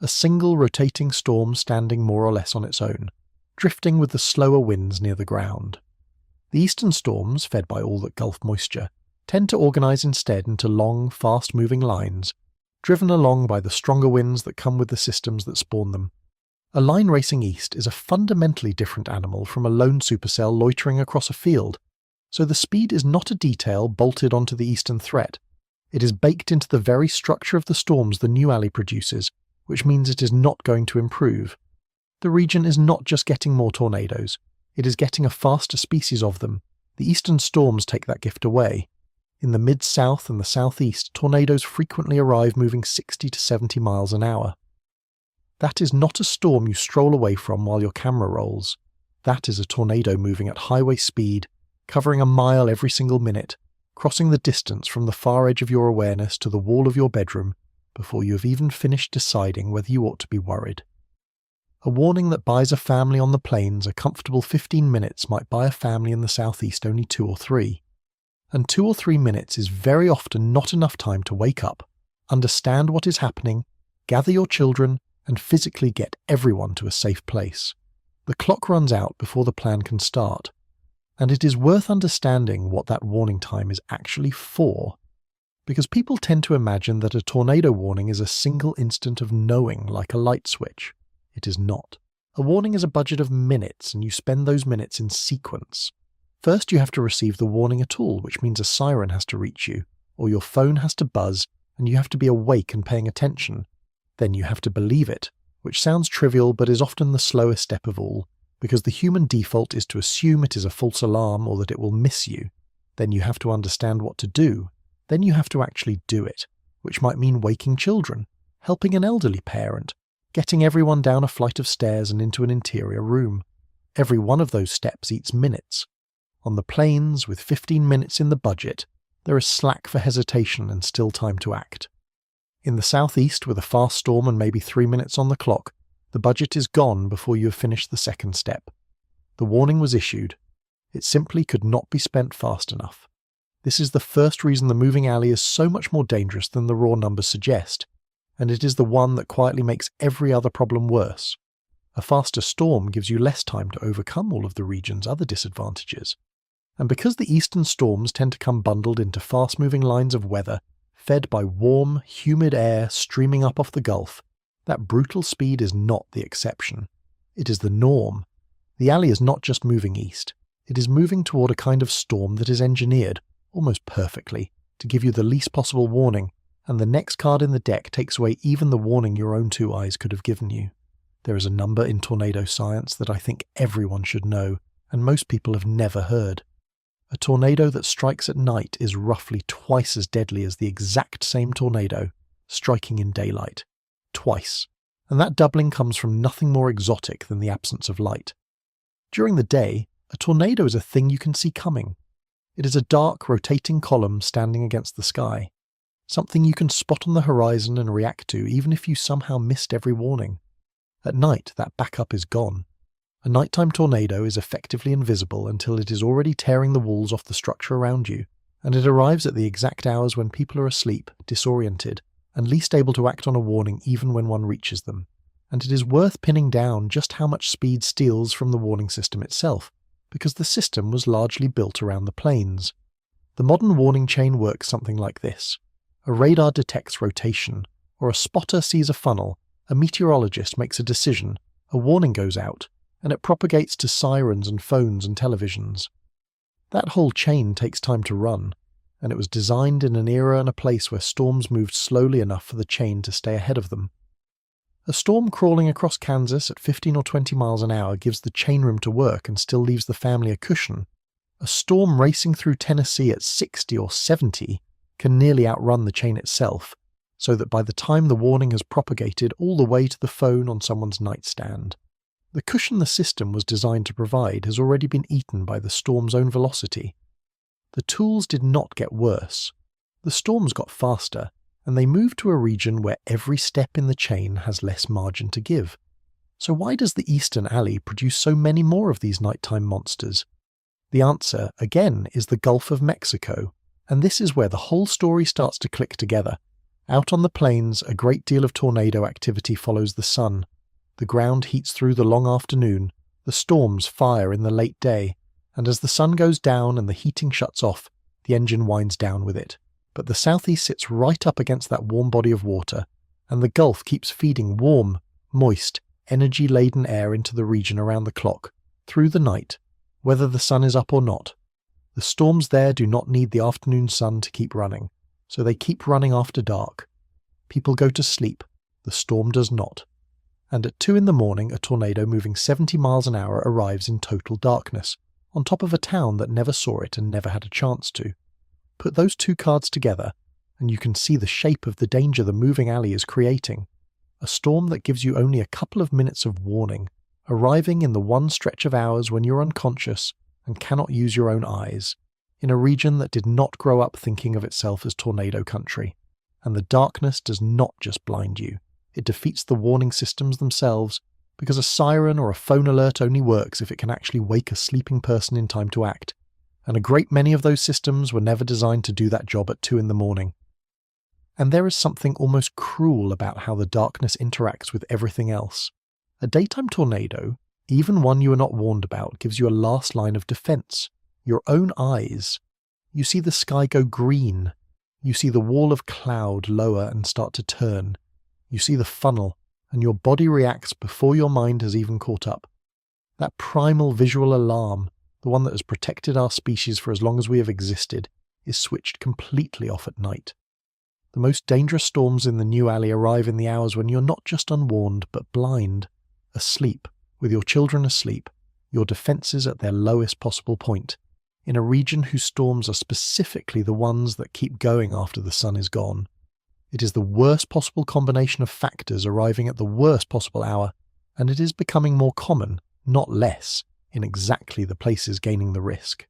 a single rotating storm standing more or less on its own, drifting with the slower winds near the ground. The eastern storms, fed by all that Gulf moisture, tend to organize instead into long, fast-moving lines, driven along by the stronger winds that come with the systems that spawn them. A line racing east is a fundamentally different animal from a lone supercell loitering across a field, so the speed is not a detail bolted onto the eastern threat. It is baked into the very structure of the storms the new alley produces, which means it is not going to improve. The region is not just getting more tornadoes, it is getting a faster species of them. The eastern storms take that gift away. In the mid-south and the southeast, tornadoes frequently arrive moving 60 to 70 miles an hour. That is not a storm you stroll away from while your camera rolls. That is a tornado moving at highway speed, covering a mile every single minute, crossing the distance from the far edge of your awareness to the wall of your bedroom before you have even finished deciding whether you ought to be worried. A warning that buys a family on the plains a comfortable 15 minutes might buy a family in the southeast only 2 or 3. And 2 or 3 minutes is very often not enough time to wake up, understand what is happening, gather your children, and physically get everyone to a safe place. The clock runs out before the plan can start, and it is worth understanding what that warning time is actually for, because people tend to imagine that a tornado warning is a single instant of knowing like a light switch. It is not. A warning is a budget of minutes, and you spend those minutes in sequence. First, you have to receive the warning at all, which means a siren has to reach you, or your phone has to buzz, and you have to be awake and paying attention. Then you have to believe it, which sounds trivial but is often the slowest step of all, because the human default is to assume it is a false alarm or that it will miss you. Then you have to understand what to do. Then you have to actually do it, which might mean waking children, helping an elderly parent, getting everyone down a flight of stairs and into an interior room. Every one of those steps eats minutes. On the plains, with 15 minutes in the budget, there is slack for hesitation and still time to act. In the southeast, with a fast storm and maybe 3 minutes on the clock, the budget is gone before you have finished the second step. The warning was issued. It simply could not be spent fast enough. This is the first reason the moving alley is so much more dangerous than the raw numbers suggest, and it is the one that quietly makes every other problem worse. A faster storm gives you less time to overcome all of the region's other disadvantages. And because the eastern storms tend to come bundled into fast-moving lines of weather, fed by warm, humid air streaming up off the Gulf, that brutal speed is not the exception. It is the norm. The alley is not just moving east. It is moving toward a kind of storm that is engineered, almost perfectly, to give you the least possible warning, and the next card in the deck takes away even the warning your own two eyes could have given you. There is a number in tornado science that I think everyone should know, and most people have never heard. A tornado that strikes at night is roughly twice as deadly as the exact same tornado striking in daylight. Twice. And that doubling comes from nothing more exotic than the absence of light. During the day, a tornado is a thing you can see coming. It is a dark, rotating column standing against the sky. Something you can spot on the horizon and react to even if you somehow missed every warning. At night, that backup is gone. A nighttime tornado is effectively invisible until it is already tearing the walls off the structure around you, and it arrives at the exact hours when people are asleep, disoriented, and least able to act on a warning even when one reaches them. And it is worth pinning down just how much speed steals from the warning system itself, because the system was largely built around the plains. The modern warning chain works something like this. A radar detects rotation, or a spotter sees a funnel, a meteorologist makes a decision, a warning goes out, and it propagates to sirens and phones and televisions. That whole chain takes time to run, and it was designed in an era and a place where storms moved slowly enough for the chain to stay ahead of them. A storm crawling across Kansas at 15 or 20 miles an hour gives the chain room to work and still leaves the family a cushion. A storm racing through Tennessee at 60 or 70 can nearly outrun the chain itself, so that by the time the warning has propagated all the way to the phone on someone's nightstand, the cushion the system was designed to provide has already been eaten by the storm's own velocity. The tools did not get worse. The storms got faster, and they moved to a region where every step in the chain has less margin to give. So why does the Eastern Alley produce so many more of these nighttime monsters? The answer, again, is the Gulf of Mexico, and this is where the whole story starts to click together. Out on the plains, a great deal of tornado activity follows the sun. The ground heats through the long afternoon, the storms fire in the late day, and as the sun goes down and the heating shuts off, the engine winds down with it. But the southeast sits right up against that warm body of water, and the Gulf keeps feeding warm, moist, energy-laden air into the region around the clock, through the night, whether the sun is up or not. The storms there do not need the afternoon sun to keep running, so they keep running after dark. People go to sleep, the storm does not. And at 2 a.m, a tornado moving 70 miles an hour arrives in total darkness, on top of a town that never saw it and never had a chance to. Put those two cards together, and you can see the shape of the danger the moving alley is creating. A storm that gives you only a couple of minutes of warning, arriving in the one stretch of hours when you're unconscious and cannot use your own eyes, in a region that did not grow up thinking of itself as tornado country. And the darkness does not just blind you. It defeats the warning systems themselves, because a siren or a phone alert only works if it can actually wake a sleeping person in time to act, and a great many of those systems were never designed to do that job at 2 a.m. And there is something almost cruel about how the darkness interacts with everything else. A daytime tornado, even one you are not warned about, gives you a last line of defense. Your own eyes. You see the sky go green. You see the wall of cloud lower and start to turn. You see the funnel, and your body reacts before your mind has even caught up. That primal visual alarm, the one that has protected our species for as long as we have existed, is switched completely off at night. The most dangerous storms in the New Alley arrive in the hours when you're not just unwarned, but blind, asleep, with your children asleep, your defences at their lowest possible point, in a region whose storms are specifically the ones that keep going after the sun is gone. It is the worst possible combination of factors arriving at the worst possible hour, and it is becoming more common, not less, in exactly the places gaining the risk.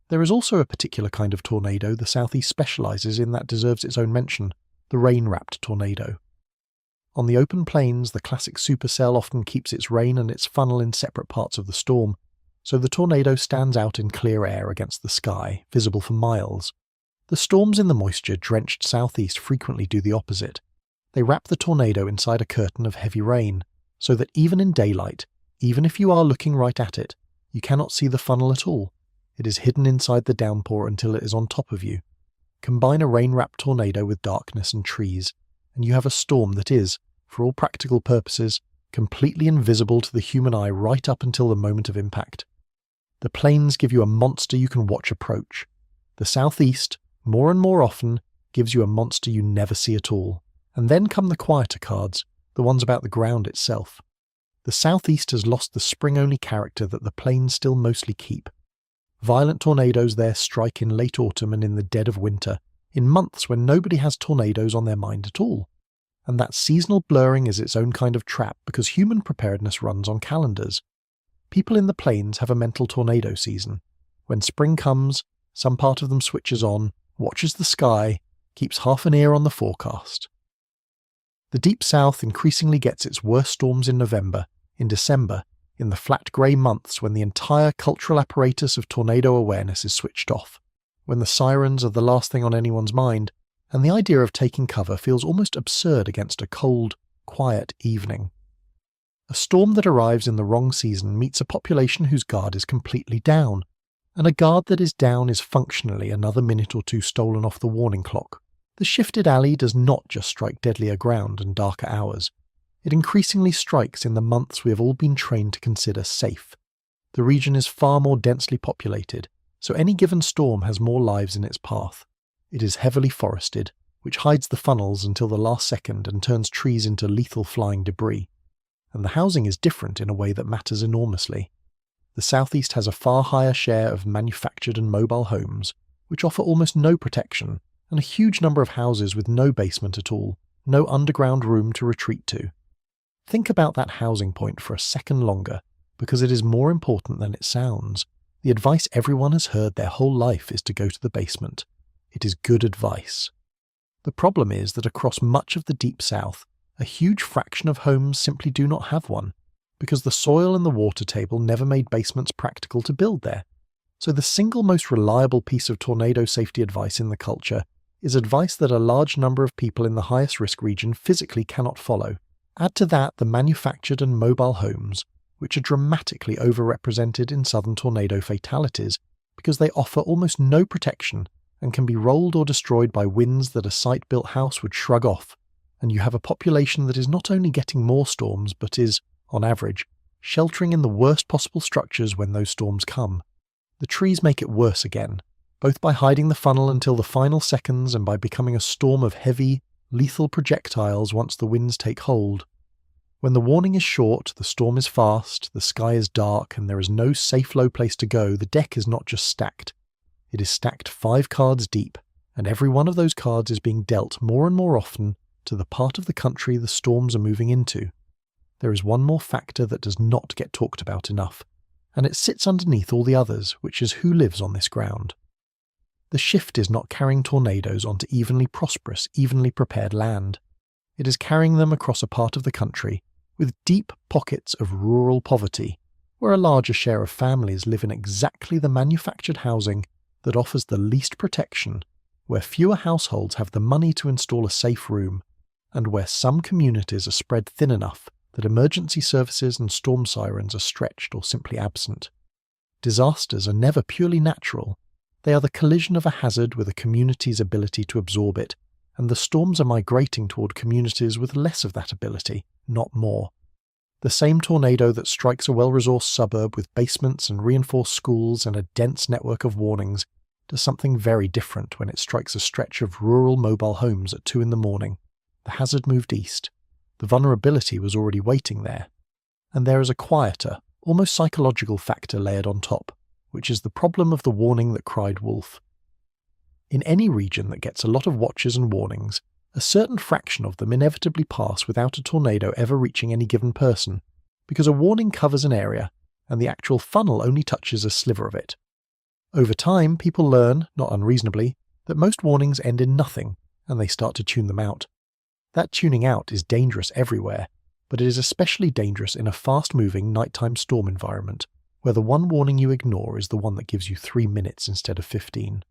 There is also a particular kind of tornado the Southeast specialises in that deserves its own mention, the rain-wrapped tornado. On the open plains, the classic supercell often keeps its rain and its funnel in separate parts of the storm, so the tornado stands out in clear air against the sky, visible for miles. The storms in the moisture-drenched southeast frequently do the opposite. They wrap the tornado inside a curtain of heavy rain, so that even in daylight, even if you are looking right at it, you cannot see the funnel at all. It is hidden inside the downpour until it is on top of you. Combine a rain-wrapped tornado with darkness and trees, and you have a storm that is, for all practical purposes, completely invisible to the human eye right up until the moment of impact. The plains give you a monster you can watch approach. The southeast, more and more often, gives you a monster you never see at all. And then come the quieter cards, the ones about the ground itself. The southeast has lost the spring-only character that the plains still mostly keep. Violent tornadoes there strike in late autumn and in the dead of winter, in months when nobody has tornadoes on their mind at all. And that seasonal blurring is its own kind of trap because human preparedness runs on calendars. People in the plains have a mental tornado season. When spring comes, some part of them switches on, watches the sky, keeps half an ear on the forecast. The Deep South increasingly gets its worst storms in November, in December, in the flat grey months when the entire cultural apparatus of tornado awareness is switched off, when the sirens are the last thing on anyone's mind, and the idea of taking cover feels almost absurd against a cold, quiet evening. A storm that arrives in the wrong season meets a population whose guard is completely down, and a guard that is down is functionally another minute or two stolen off the warning clock. The shifted alley does not just strike deadlier ground and darker hours. It increasingly strikes in the months we have all been trained to consider safe. The region is far more densely populated, so any given storm has more lives in its path. It is heavily forested, which hides the funnels until the last second and turns trees into lethal flying debris. And the housing is different in a way that matters enormously. The southeast has a far higher share of manufactured and mobile homes, which offer almost no protection, and a huge number of houses with no basement at all, no underground room to retreat to. Think about that housing point for a second longer, because it is more important than it sounds. The advice everyone has heard their whole life is to go to the basement. It is good advice. The problem is that across much of the Deep South, a huge fraction of homes simply do not have one, because the soil and the water table never made basements practical to build there. So the single most reliable piece of tornado safety advice in the culture is advice that a large number of people in the highest risk region physically cannot follow. Add to that the manufactured and mobile homes, which are dramatically overrepresented in southern tornado fatalities because they offer almost no protection and can be rolled or destroyed by winds that a site-built house would shrug off, and you have a population that is not only getting more storms but is, on average, sheltering in the worst possible structures when those storms come. The trees make it worse again, both by hiding the funnel until the final seconds and by becoming a storm of heavy, lethal projectiles once the winds take hold. When the warning is short, the storm is fast, the sky is dark, and there is no safe low place to go, the deck is not just stacked. It is stacked 5 cards deep, and every one of those cards is being dealt more and more often to the part of the country the storms are moving into. There is one more factor that does not get talked about enough, and it sits underneath all the others, which is who lives on this ground. The shift is not carrying tornadoes onto evenly prosperous, evenly prepared land. It is carrying them across a part of the country with deep pockets of rural poverty, where a larger share of families live in exactly the manufactured housing that offers the least protection, where fewer households have the money to install a safe room, and where some communities are spread thin enough that emergency services and storm sirens are stretched or simply absent. Disasters are never purely natural. They are the collision of a hazard with a community's ability to absorb it, and the storms are migrating toward communities with less of that ability, not more. The same tornado that strikes a well-resourced suburb with basements and reinforced schools and a dense network of warnings does something very different when it strikes a stretch of rural mobile homes at 2 a.m. The hazard moved east. The vulnerability was already waiting there. And there is a quieter, almost psychological factor layered on top, which is the problem of the warning that cried wolf. In any region that gets a lot of watches and warnings, a certain fraction of them inevitably pass without a tornado ever reaching any given person, because a warning covers an area, and the actual funnel only touches a sliver of it. Over time, people learn, not unreasonably, that most warnings end in nothing, and they start to tune them out. That tuning out is dangerous everywhere, but it is especially dangerous in a fast-moving nighttime storm environment, where the one warning you ignore is the one that gives you 3 minutes instead of 15.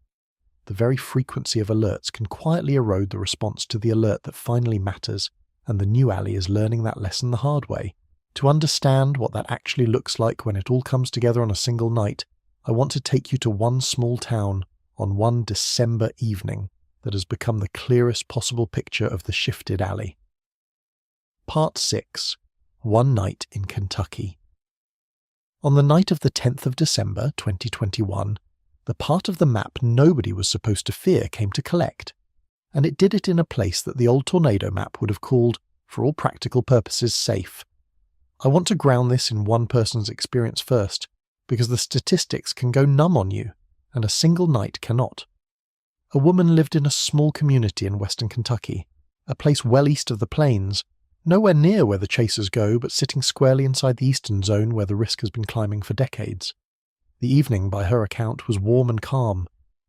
The very frequency of alerts can quietly erode the response to the alert that finally matters, and the new alley is learning that lesson the hard way. To understand what that actually looks like when it all comes together on a single night, I want to take you to one small town on one December evening that has become the clearest possible picture of the shifted alley. Part 6. One Night in Kentucky. On the night of the 10th of December 2021, the part of the map nobody was supposed to fear came to collect, and it did it in a place that the old tornado map would have called, for all practical purposes, safe. I want to ground this in one person's experience first, because the statistics can go numb on you, and a single night cannot. A woman lived in a small community in western Kentucky, a place well east of the plains, nowhere near where the chasers go, but sitting squarely inside the eastern zone where the risk has been climbing for decades. The evening, by her account, was warm and calm.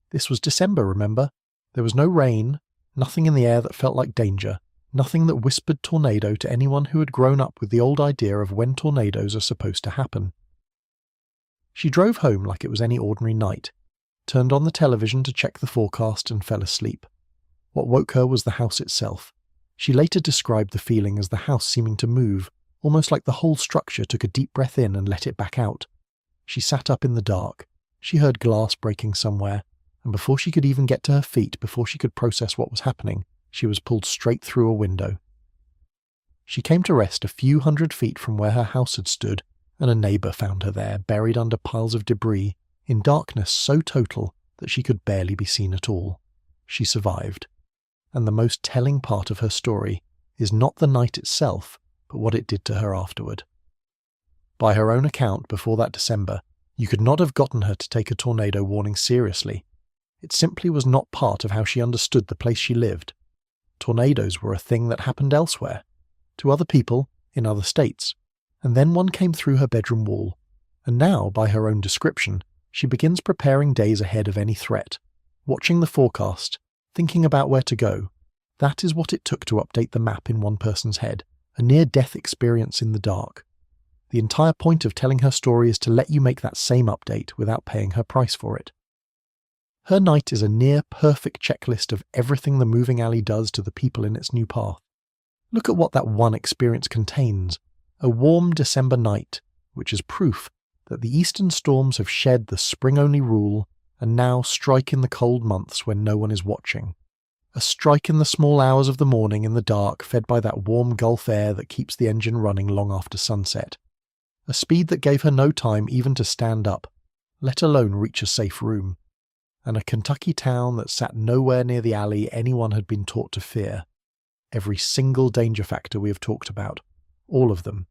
This was December, remember? There was no rain, nothing in the air that felt like danger, nothing that whispered tornado to anyone who had grown up with the old idea of when tornadoes are supposed to happen. She drove home like it was any ordinary night, turned on the television to check the forecast and fell asleep. What woke her was the house itself. She later described the feeling as the house seeming to move, almost like the whole structure took a deep breath in and let it back out. She sat up in the dark. She heard glass breaking somewhere, and before she could even get to her feet, before she could process what was happening, she was pulled straight through a window. She came to rest a few hundred feet from where her house had stood, and a neighbour found her there, buried under piles of debris, in darkness so total that she could barely be seen at all. She survived. And the most telling part of her story is not the night itself, but what it did to her afterward. By her own account, before that December, you could not have gotten her to take a tornado warning seriously. It simply was not part of how she understood the place she lived. Tornadoes were a thing that happened elsewhere, to other people, in other states, and then one came through her bedroom wall, and now, by her own description, she begins preparing days ahead of any threat, watching the forecast, thinking about where to go. That is what it took to update the map in one person's head, a near-death experience in the dark. The entire point of telling her story is to let you make that same update without paying her price for it. Her night is a near-perfect checklist of everything the moving alley does to the people in its new path. Look at what that one experience contains, a warm December night, which is proof that the eastern storms have shed the spring-only rule and now strike in the cold months when no one is watching. A strike in the small hours of the morning in the dark, fed by that warm Gulf air that keeps the engine running long after sunset. A speed that gave her no time even to stand up, let alone reach a safe room. And a Kentucky town that sat nowhere near the alley anyone had been taught to fear. Every single danger factor we have talked about, all of them,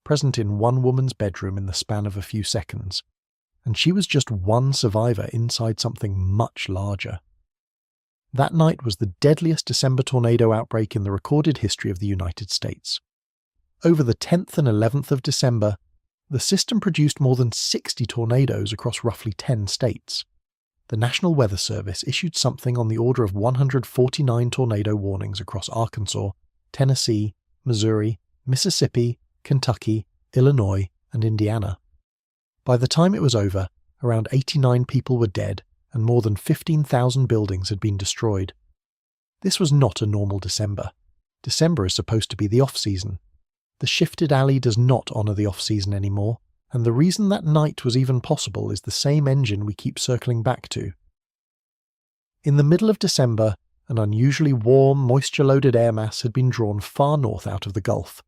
present in one woman's bedroom in the span of a few seconds. And she was just one survivor inside something much larger. That night was the deadliest December tornado outbreak in the recorded history of the United States. Over the 10th and 11th of December, the system produced more than 60 tornadoes across roughly 10 states. The National Weather Service issued something on the order of 149 tornado warnings across Arkansas, Tennessee, Missouri, Mississippi, Kentucky, Illinois, and Indiana. By the time it was over, around 89 people were dead, and more than 15,000 buildings had been destroyed. This was not a normal December. December is supposed to be the off-season. The shifted alley does not honour the off-season anymore, and the reason that night was even possible is the same engine we keep circling back to. In the middle of December, an unusually warm, moisture-loaded air mass had been drawn far north out of the Gulf,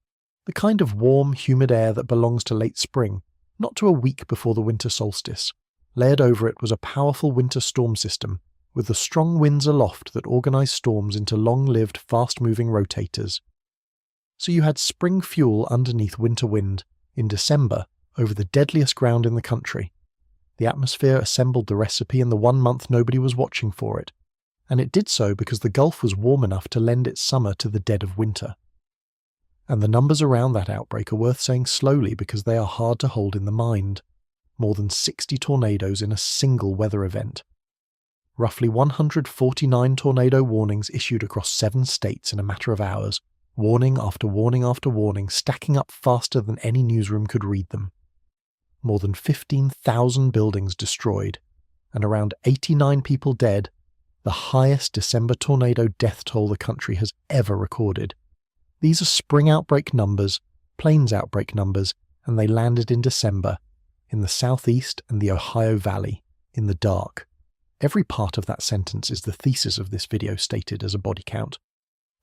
the kind of warm, humid air that belongs to late spring, not to a week before the winter solstice, Layered over it was a powerful winter storm system, with the strong winds aloft that organised storms into long-lived, fast-moving rotators. So you had spring fuel underneath winter wind, in December, over the deadliest ground in the country. The atmosphere assembled the recipe in the 1 month nobody was watching for it, and it did so because the Gulf was warm enough to lend its summer to the dead of winter. And the numbers around that outbreak are worth saying slowly because they are hard to hold in the mind. More than 60 tornadoes in a single weather event. Roughly 149 tornado warnings issued across 7 states in a matter of hours, warning after warning after warning, stacking up faster than any newsroom could read them. More than 15,000 buildings destroyed, and around 89 people dead, the highest December tornado death toll the country has ever recorded. These are spring outbreak numbers, plains outbreak numbers, and they landed in December, in the southeast and the Ohio Valley, in the dark. Every part of that sentence is the thesis of this video stated as a body count.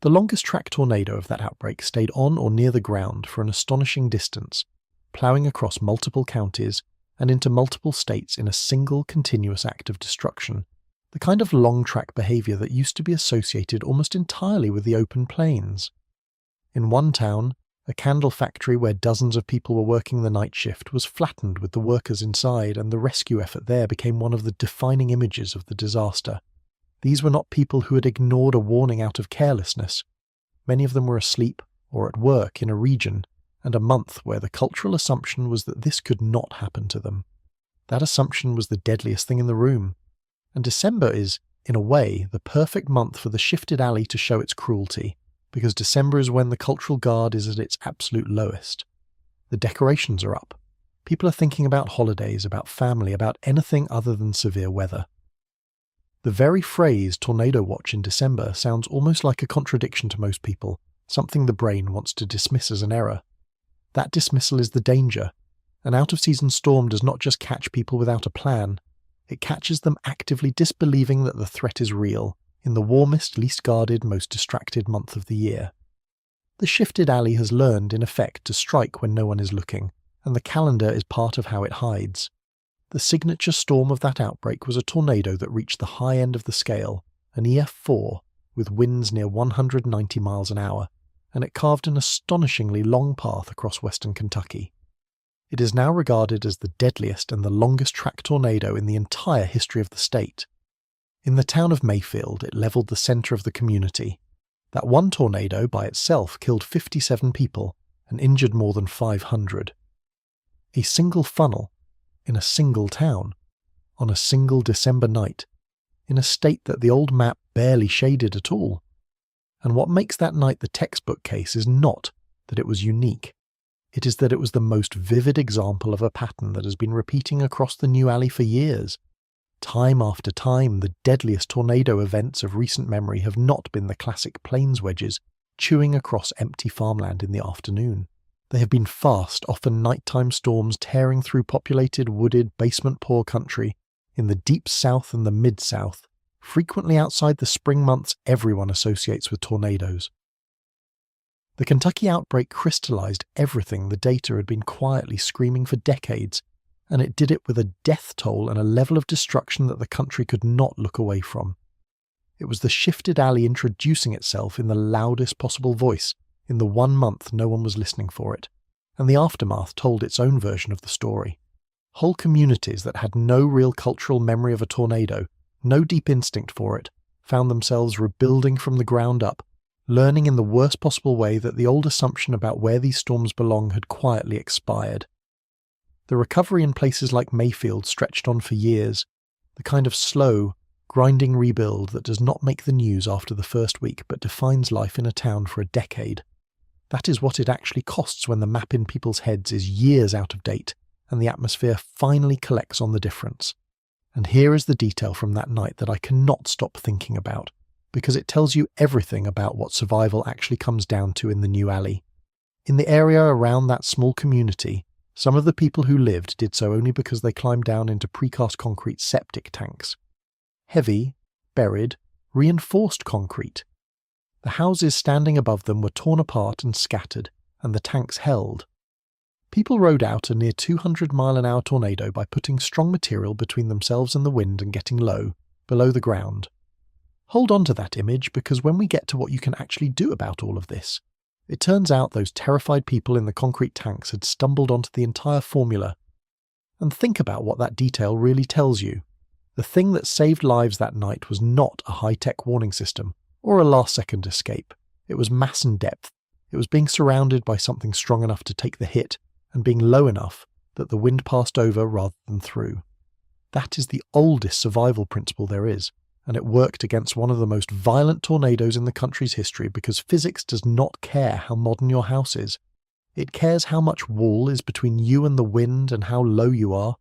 The longest track tornado of that outbreak stayed on or near the ground for an astonishing distance, ploughing across multiple counties and into multiple states in a single continuous act of destruction, the kind of long-track behaviour that used to be associated almost entirely with the open plains. In one town, a candle factory where dozens of people were working the night shift was flattened with the workers inside, and the rescue effort there became one of the defining images of the disaster. These were not people who had ignored a warning out of carelessness. Many of them were asleep or at work in a region and a month where the cultural assumption was that this could not happen to them. That assumption was the deadliest thing in the room. And December is, in a way, the perfect month for the shifted alley to show its cruelty, because December is when the cultural guard is at its absolute lowest. The decorations are up. People are thinking about holidays, about family, about anything other than severe weather. The very phrase tornado watch in December sounds almost like a contradiction to most people, something the brain wants to dismiss as an error. That dismissal is the danger. An out-of-season storm does not just catch people without a plan, it catches them actively disbelieving that the threat is real, in the warmest, least guarded, most distracted month of the year. The shifted alley has learned, in effect, to strike when no one is looking, and the calendar is part of how it hides. The signature storm of that outbreak was a tornado that reached the high end of the scale, an EF4, with winds near 190 miles an hour, and it carved an astonishingly long path across western Kentucky. It is now regarded as the deadliest and the longest track tornado in the entire history of the state. In the town of Mayfield, it leveled the center of the community. That one tornado by itself killed 57 people and injured more than 500. A single funnel, in a single town, on a single December night, in a state that the old map barely shaded at all. And what makes that night the textbook case is not that it was unique. It is that it was the most vivid example of a pattern that has been repeating across the New Alley for years. Time after time, the deadliest tornado events of recent memory have not been the classic plains wedges chewing across empty farmland in the afternoon. They have been fast, often nighttime storms tearing through populated, wooded, basement-poor country in the deep south and the mid-south, frequently outside the spring months everyone associates with tornadoes. The Kentucky outbreak crystallized everything the data had been quietly screaming for decades, and it did it with a death toll and a level of destruction that the country could not look away from. It was the shifted alley introducing itself in the loudest possible voice in the 1 month no one was listening for it, and the aftermath told its own version of the story. Whole communities that had no real cultural memory of a tornado, no deep instinct for it, found themselves rebuilding from the ground up, learning in the worst possible way that the old assumption about where these storms belong had quietly expired. The recovery in places like Mayfield stretched on for years, the kind of slow, grinding rebuild that does not make the news after the first week but defines life in a town for a decade. That is what it actually costs when the map in people's heads is years out of date and the atmosphere finally collects on the difference. And here is the detail from that night that I cannot stop thinking about, because it tells you everything about what survival actually comes down to in the New Alley. In the area around that small community, some of the people who lived did so only because they climbed down into precast concrete septic tanks. Heavy, buried, reinforced concrete. The houses standing above them were torn apart and scattered, and the tanks held. People rode out a near 200-mile-an-hour tornado by putting strong material between themselves and the wind and getting low, below the ground. Hold on to that image, because when we get to what you can actually do about all of this, it turns out those terrified people in the concrete tanks had stumbled onto the entire formula. And think about what that detail really tells you. The thing that saved lives that night was not a high-tech warning system or a last-second escape. It was mass and depth. It was being surrounded by something strong enough to take the hit and being low enough that the wind passed over rather than through. That is the oldest survival principle there is, and it worked against one of the most violent tornadoes in the country's history because physics does not care how modern your house is. It cares how much wall is between you and the wind and how low you are.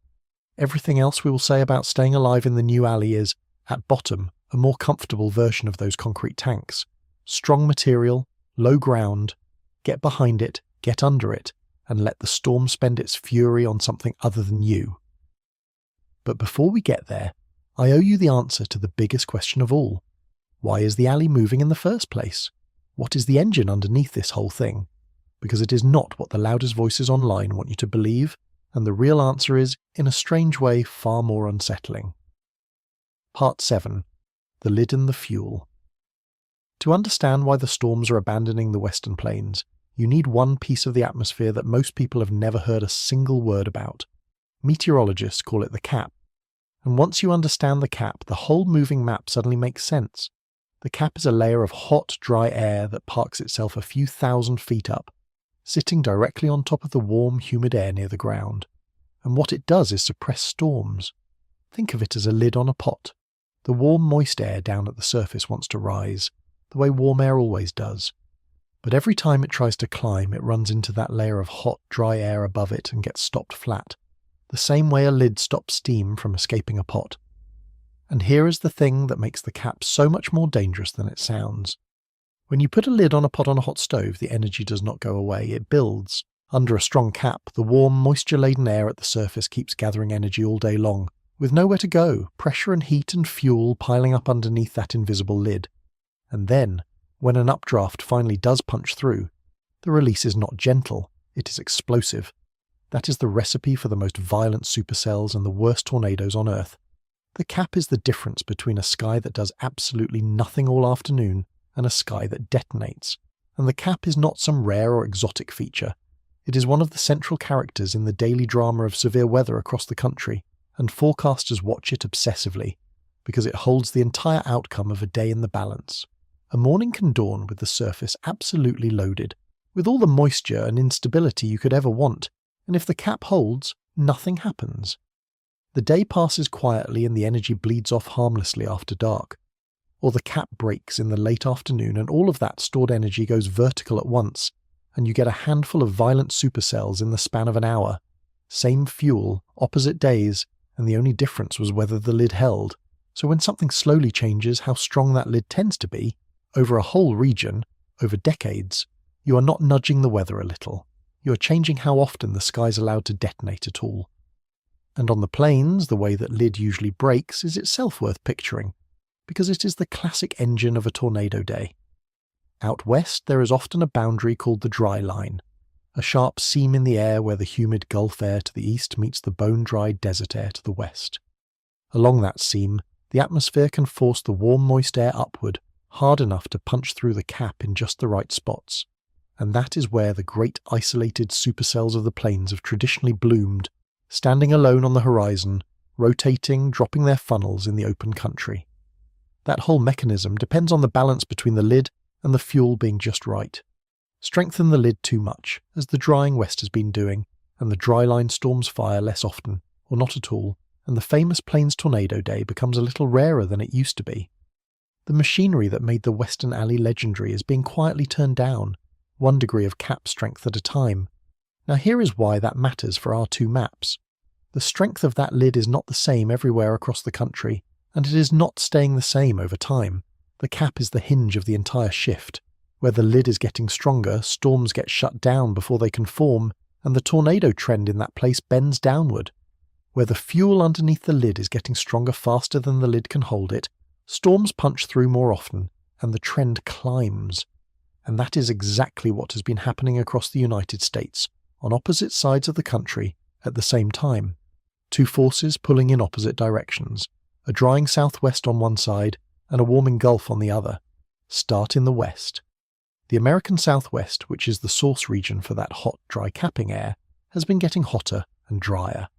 Everything else we will say about staying alive in the new alley is, at bottom, a more comfortable version of those concrete tanks. Strong material, low ground, get behind it, get under it, and let the storm spend its fury on something other than you. But before we get there, I owe you the answer to the biggest question of all. Why is the alley moving in the first place? What is the engine underneath this whole thing? Because it is not what the loudest voices online want you to believe, and the real answer is, in a strange way, far more unsettling. Part 7. The Lid and the Fuel. To understand why the storms are abandoning the Western Plains, you need one piece of the atmosphere that most people have never heard a single word about. Meteorologists call it the cap. And once you understand the cap, the whole moving map suddenly makes sense. The cap is a layer of hot, dry air that parks itself a few thousand feet up, sitting directly on top of the warm, humid air near the ground. And what it does is suppress storms. Think of it as a lid on a pot. The warm, moist air down at the surface wants to rise, the way warm air always does. But every time it tries to climb, it runs into that layer of hot, dry air above it and gets stopped flat, the same way a lid stops steam from escaping a pot. And here is the thing that makes the cap so much more dangerous than it sounds. When you put a lid on a pot on a hot stove, the energy does not go away, it builds. Under a strong cap, the warm, moisture-laden air at the surface keeps gathering energy all day long, with nowhere to go, pressure and heat and fuel piling up underneath that invisible lid. And then, when an updraft finally does punch through, the release is not gentle, it is explosive. That is the recipe for the most violent supercells and the worst tornadoes on Earth. The cap is the difference between a sky that does absolutely nothing all afternoon and a sky that detonates. And the cap is not some rare or exotic feature. It is one of the central characters in the daily drama of severe weather across the country, and forecasters watch it obsessively, because it holds the entire outcome of a day in the balance. A morning can dawn with the surface absolutely loaded, with all the moisture and instability you could ever want, and if the cap holds, nothing happens. The day passes quietly and the energy bleeds off harmlessly after dark. Or the cap breaks in the late afternoon and all of that stored energy goes vertical at once, and you get a handful of violent supercells in the span of an hour. Same fuel, opposite days, and the only difference was whether the lid held. So when something slowly changes how strong that lid tends to be, over a whole region, over decades, you are not nudging the weather a little. You are changing how often the sky is allowed to detonate at all. And on the plains, the way that lid usually breaks is itself worth picturing, because it is the classic engine of a tornado day. Out west, there is often a boundary called the dry line, a sharp seam in the air where the humid Gulf air to the east meets the bone-dry desert air to the west. Along that seam, the atmosphere can force the warm, moist air upward, hard enough to punch through the cap in just the right spots. And that is where the great isolated supercells of the plains have traditionally bloomed, standing alone on the horizon, rotating, dropping their funnels in the open country. That whole mechanism depends on the balance between the lid and the fuel being just right. Strengthen the lid too much, as the drying west has been doing, and the dry line storms fire less often, or not at all, and the famous plains tornado day becomes a little rarer than it used to be. The machinery that made the Western Alley legendary is being quietly turned down, 1 degree of cap strength at a time. Now here is why that matters for our two maps. The strength of that lid is not the same everywhere across the country, and it is not staying the same over time. The cap is the hinge of the entire shift. Where the lid is getting stronger, storms get shut down before they can form, and the tornado trend in that place bends downward. Where the fuel underneath the lid is getting stronger faster than the lid can hold it, storms punch through more often, and the trend climbs. And that is exactly what has been happening across the United States, on opposite sides of the country at the same time. Two forces pulling in opposite directions, a drying southwest on one side and a warming Gulf on the other, start in the west. The American Southwest, which is the source region for that hot, dry capping air, has been getting hotter and drier.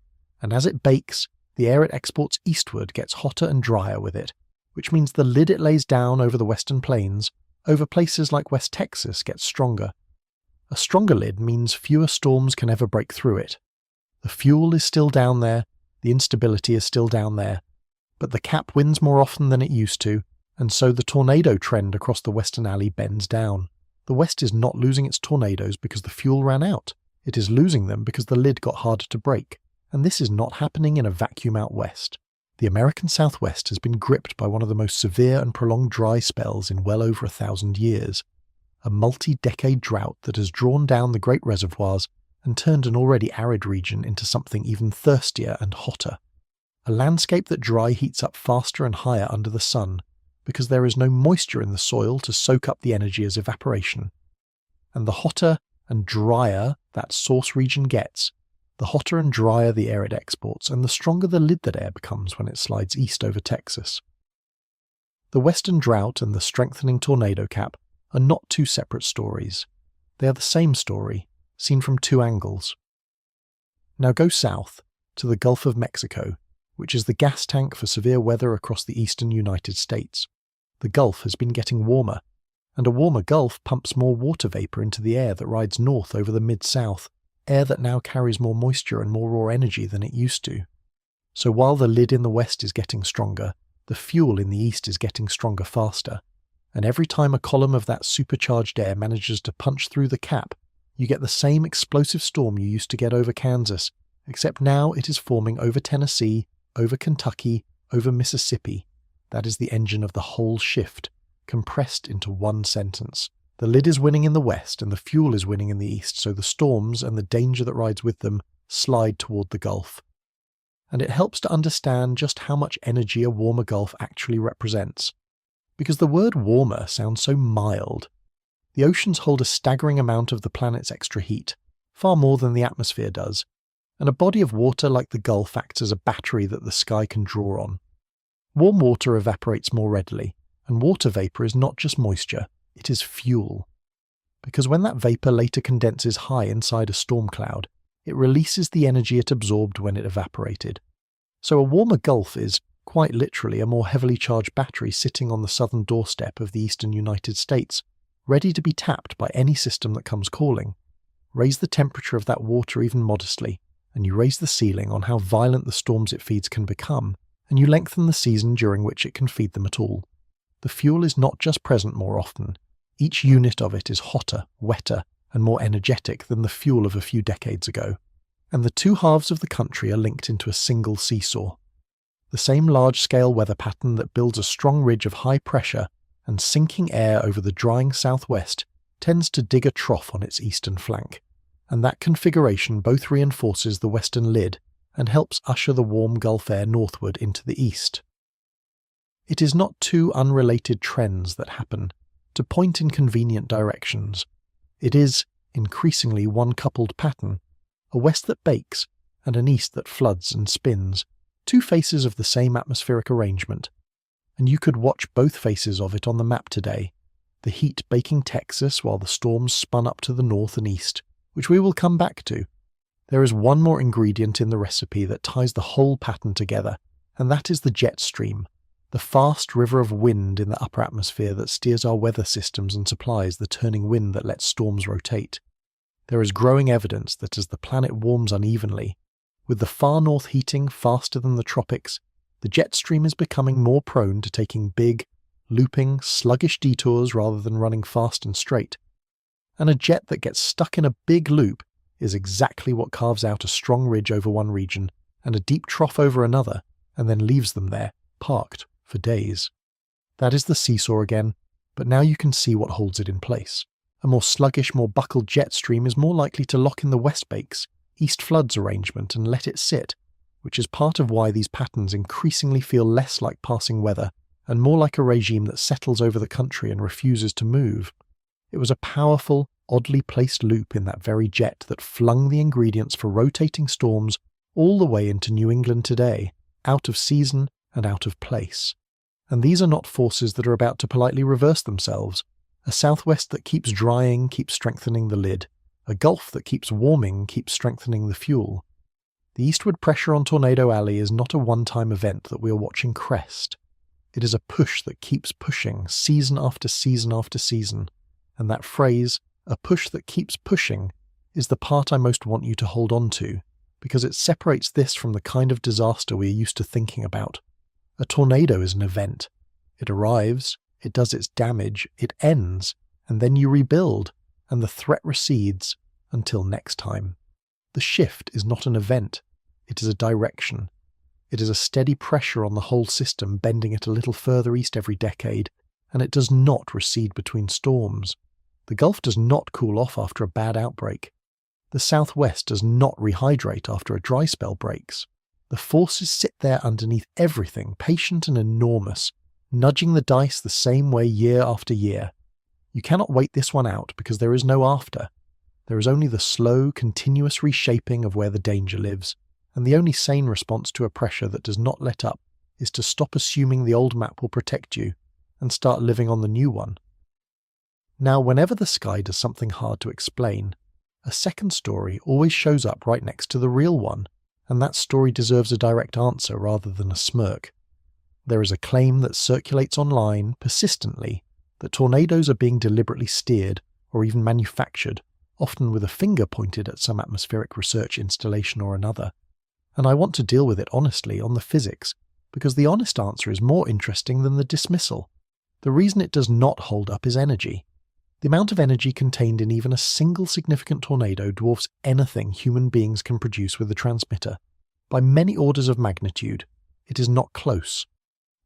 And as it bakes, the air it exports eastward gets hotter and drier with it, which means the lid it lays down over the western plains, over places like West Texas, gets stronger. A stronger lid means fewer storms can ever break through it. The fuel is still down there, the instability is still down there, but the cap wins more often than it used to, and so the tornado trend across the western alley bends down. The West is not losing its tornadoes because the fuel ran out. It is losing them because the lid got harder to break, and this is not happening in a vacuum out west. The American Southwest has been gripped by one of the most severe and prolonged dry spells in well over 1,000 years. A multi-decade drought that has drawn down the great reservoirs and turned an already arid region into something even thirstier and hotter. A landscape that dry heats up faster and higher under the sun, because there is no moisture in the soil to soak up the energy as evaporation. And the hotter and drier that source region gets, the hotter and drier the air it exports, and the stronger the lid that air becomes when it slides east over Texas. The western drought and the strengthening tornado cap are not two separate stories. They are the same story, seen from two angles. Now go south, to the Gulf of Mexico, which is the gas tank for severe weather across the eastern United States. The Gulf has been getting warmer, and a warmer Gulf pumps more water vapor into the air that rides north over the mid-south, air that now carries more moisture and more raw energy than it used to. So while the lid in the west is getting stronger, the fuel in the east is getting stronger faster, and every time a column of that supercharged air manages to punch through the cap, you get the same explosive storm you used to get over Kansas, except now it is forming over Tennessee, over Kentucky, over Mississippi. That is the engine of the whole shift, compressed into one sentence. The lid is winning in the west and the fuel is winning in the east, so the storms and the danger that rides with them slide toward the Gulf. And it helps to understand just how much energy a warmer Gulf actually represents. Because the word warmer sounds so mild. The oceans hold a staggering amount of the planet's extra heat, far more than the atmosphere does, and a body of water like the Gulf acts as a battery that the sky can draw on. Warm water evaporates more readily, and water vapor is not just moisture, it is fuel. Because when that vapor later condenses high inside a storm cloud, it releases the energy it absorbed when it evaporated. So a warmer Gulf is, quite literally, a more heavily charged battery sitting on the southern doorstep of the eastern United States, ready to be tapped by any system that comes calling. Raise the temperature of that water even modestly, and you raise the ceiling on how violent the storms it feeds can become, and you lengthen the season during which it can feed them at all. The fuel is not just present more often. Each unit of it is hotter, wetter, and more energetic than the fuel of a few decades ago. And the two halves of the country are linked into a single seesaw. The same large-scale weather pattern that builds a strong ridge of high pressure and sinking air over the drying southwest tends to dig a trough on its eastern flank. And that configuration both reinforces the western lid and helps usher the warm Gulf air northward into the east. It is not two unrelated trends that happen, to point in convenient directions. It is, increasingly, one coupled pattern, a west that bakes and an east that floods and spins, two faces of the same atmospheric arrangement. And you could watch both faces of it on the map today, the heat baking Texas while the storms spun up to the north and east, which we will come back to. There is one more ingredient in the recipe that ties the whole pattern together, and that is the jet stream, the fast river of wind in the upper atmosphere that steers our weather systems and supplies the turning wind that lets storms rotate. There is growing evidence that as the planet warms unevenly, with the far north heating faster than the tropics, the jet stream is becoming more prone to taking big, looping, sluggish detours rather than running fast and straight. And a jet that gets stuck in a big loop is exactly what carves out a strong ridge over one region and a deep trough over another, and then leaves them there, parked, for days. That is the seesaw again, but now you can see what holds it in place. A more sluggish, more buckled jet stream is more likely to lock in the west bakes, east floods arrangement and let it sit, which is part of why these patterns increasingly feel less like passing weather and more like a regime that settles over the country and refuses to move. It was a powerful, oddly placed loop in that very jet that flung the ingredients for rotating storms all the way into New England today, out of season and out of place. And these are not forces that are about to politely reverse themselves. A southwest that keeps drying keeps strengthening the lid. A gulf that keeps warming keeps strengthening the fuel. The eastward pressure on Tornado Alley is not a one-time event that we are watching crest. It is a push that keeps pushing, season after season after season. And that phrase, a push that keeps pushing, is the part I most want you to hold on to, because it separates this from the kind of disaster we are used to thinking about. A tornado is an event. It arrives, it does its damage, it ends, and then you rebuild, and the threat recedes until next time. The shift is not an event, it is a direction. It is a steady pressure on the whole system, bending it a little further east every decade, and it does not recede between storms. The Gulf does not cool off after a bad outbreak. The Southwest does not rehydrate after a dry spell breaks. The forces sit there underneath everything, patient and enormous, nudging the dice the same way year after year. You cannot wait this one out because there is no after. There is only the slow, continuous reshaping of where the danger lives, and the only sane response to a pressure that does not let up is to stop assuming the old map will protect you and start living on the new one. Now, whenever the sky does something hard to explain, a second story always shows up right next to the real one, and that story deserves a direct answer rather than a smirk. There is a claim that circulates online persistently that tornadoes are being deliberately steered or even manufactured, often with a finger pointed at some atmospheric research installation or another. And I want to deal with it honestly on the physics, because the honest answer is more interesting than the dismissal. The reason it does not hold up is energy. The amount of energy contained in even a single significant tornado dwarfs anything human beings can produce with a transmitter. By many orders of magnitude, it is not close.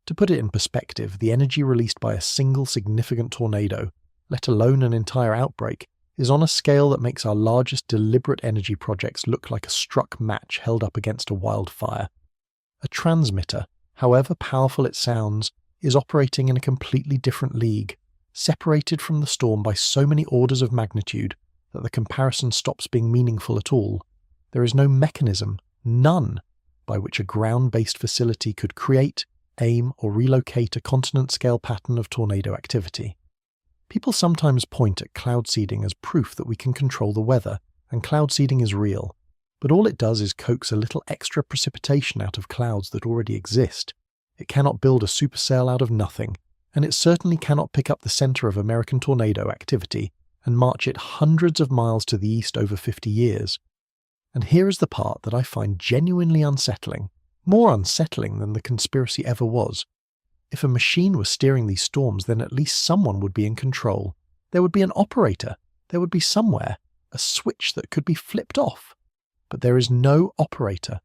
To put it in perspective, the energy released by a single significant tornado, let alone an entire outbreak, is on a scale that makes our largest deliberate energy projects look like a struck match held up against a wildfire. A transmitter, however powerful it sounds, is operating in a completely different league, separated from the storm by so many orders of magnitude that the comparison stops being meaningful at all. There is no mechanism, none, by which a ground-based facility could create, aim, or relocate a continent-scale pattern of tornado activity. People sometimes point at cloud seeding as proof that we can control the weather, and cloud seeding is real, but all it does is coax a little extra precipitation out of clouds that already exist. It cannot build a supercell out of nothing, and it certainly cannot pick up the center of American tornado activity and march it hundreds of miles to the east over 50 years. And here is the part that I find genuinely unsettling, more unsettling than the conspiracy ever was. If a machine was steering these storms, then at least someone would be in control. There would be an operator. There would be somewhere a switch that could be flipped off. But there is no operator.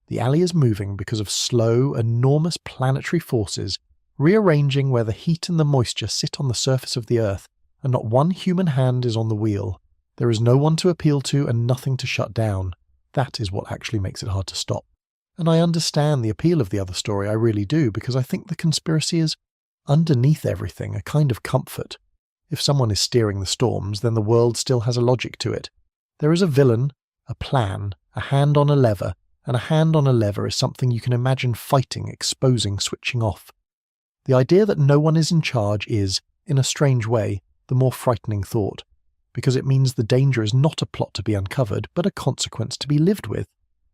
The alley is moving because of slow, enormous planetary forces rearranging where the heat and the moisture sit on the surface of the Earth, and not one human hand is on the wheel. There is no one to appeal to and nothing to shut down. That is what actually makes it hard to stop. And I understand the appeal of the other story, I really do, because I think the conspiracy is, underneath everything, a kind of comfort. If someone is steering the storms, then the world still has a logic to it. There is a villain, a plan, a hand on a lever, and a hand on a lever is something you can imagine fighting, exposing, switching off. The idea that no one is in charge is, in a strange way, the more frightening thought, because it means the danger is not a plot to be uncovered, but a consequence to be lived with.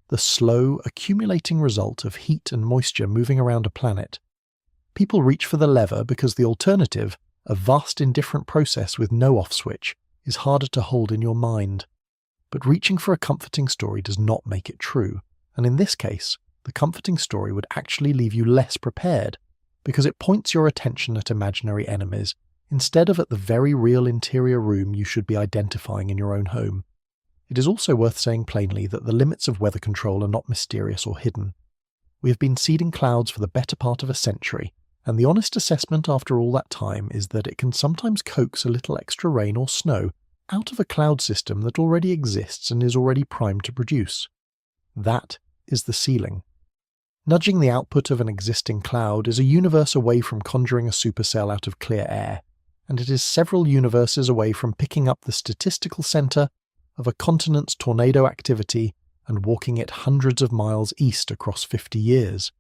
The slow, accumulating result of heat and moisture moving around a planet. People reach for the lever because the alternative, a vast indifferent process with no off switch, is harder to hold in your mind. But reaching for a comforting story does not make it true, and in this case, the comforting story would actually leave you less prepared, because it points your attention at imaginary enemies, instead of at the very real interior room you should be identifying in your own home. It is also worth saying plainly that the limits of weather control are not mysterious or hidden. We have been seeding clouds for the better part of a century, and the honest assessment after all that time is that it can sometimes coax a little extra rain or snow out of a cloud system that already exists and is already primed to produce. That is the ceiling. Nudging the output of an existing cloud is a universe away from conjuring a supercell out of clear air, and it is several universes away from picking up the statistical center of a continent's tornado activity and walking it hundreds of miles east across 50 years.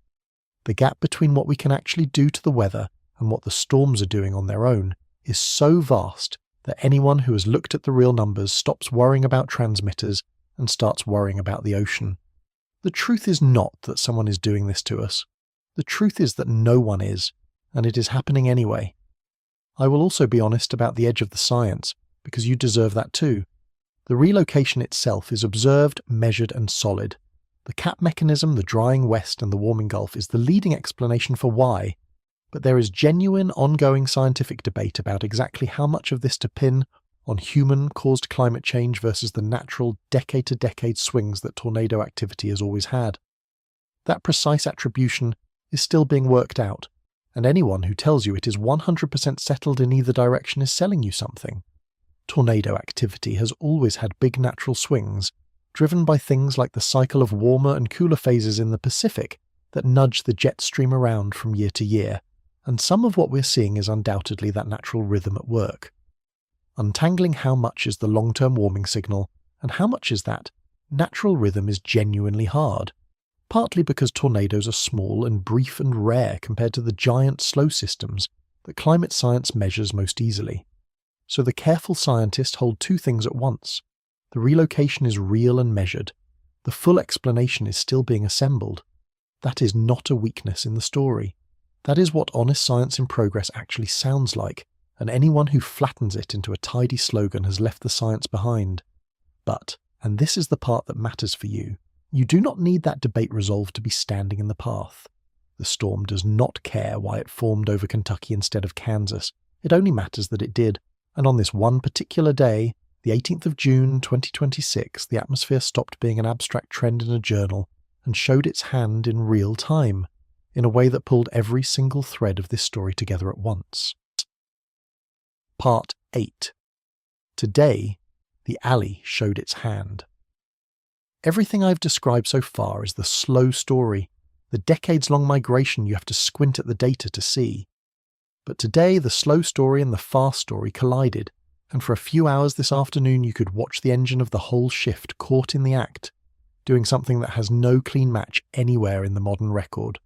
The gap between what we can actually do to the weather and what the storms are doing on their own is so vast that anyone who has looked at the real numbers stops worrying about transmitters and starts worrying about the ocean. The truth is not that someone is doing this to us. The truth is that no one is, and it is happening anyway. I will also be honest about the edge of the science, because you deserve that too. The relocation itself is observed, measured and solid. The cap mechanism, the drying west and the warming Gulf is the leading explanation for why, but there is genuine ongoing scientific debate about exactly how much of this to pin on human-caused climate change versus the natural decade-to-decade swings that tornado activity has always had. That precise attribution is still being worked out, and anyone who tells you it is 100% settled in either direction is selling you something. Tornado activity has always had big natural swings, driven by things like the cycle of warmer and cooler phases in the Pacific that nudge the jet stream around from year to year, and some of what we're seeing is undoubtedly that natural rhythm at work. Untangling how much is the long-term warming signal, and how much is that natural rhythm is genuinely hard, partly because tornadoes are small and brief and rare compared to the giant slow systems that climate science measures most easily. So the careful scientists hold two things at once. The relocation is real and measured. The full explanation is still being assembled. That is not a weakness in the story. That is what honest science in progress actually sounds like, and anyone who flattens it into a tidy slogan has left the science behind. But, and this is the part that matters for you, you do not need that debate resolved to be standing in the path. The storm does not care why it formed over Kentucky instead of Kansas. It only matters that it did. And on this one particular day, the 18th of June 2026, the atmosphere stopped being an abstract trend in a journal and showed its hand in real time, in a way that pulled every single thread of this story together at once. Part 8. Today, the alley showed its hand. Everything I've described so far is the slow story, the decades-long migration you have to squint at the data to see. But today, the slow story and the fast story collided, and for a few hours this afternoon you could watch the engine of the whole shift caught in the act, doing something that has no clean match anywhere in the modern record.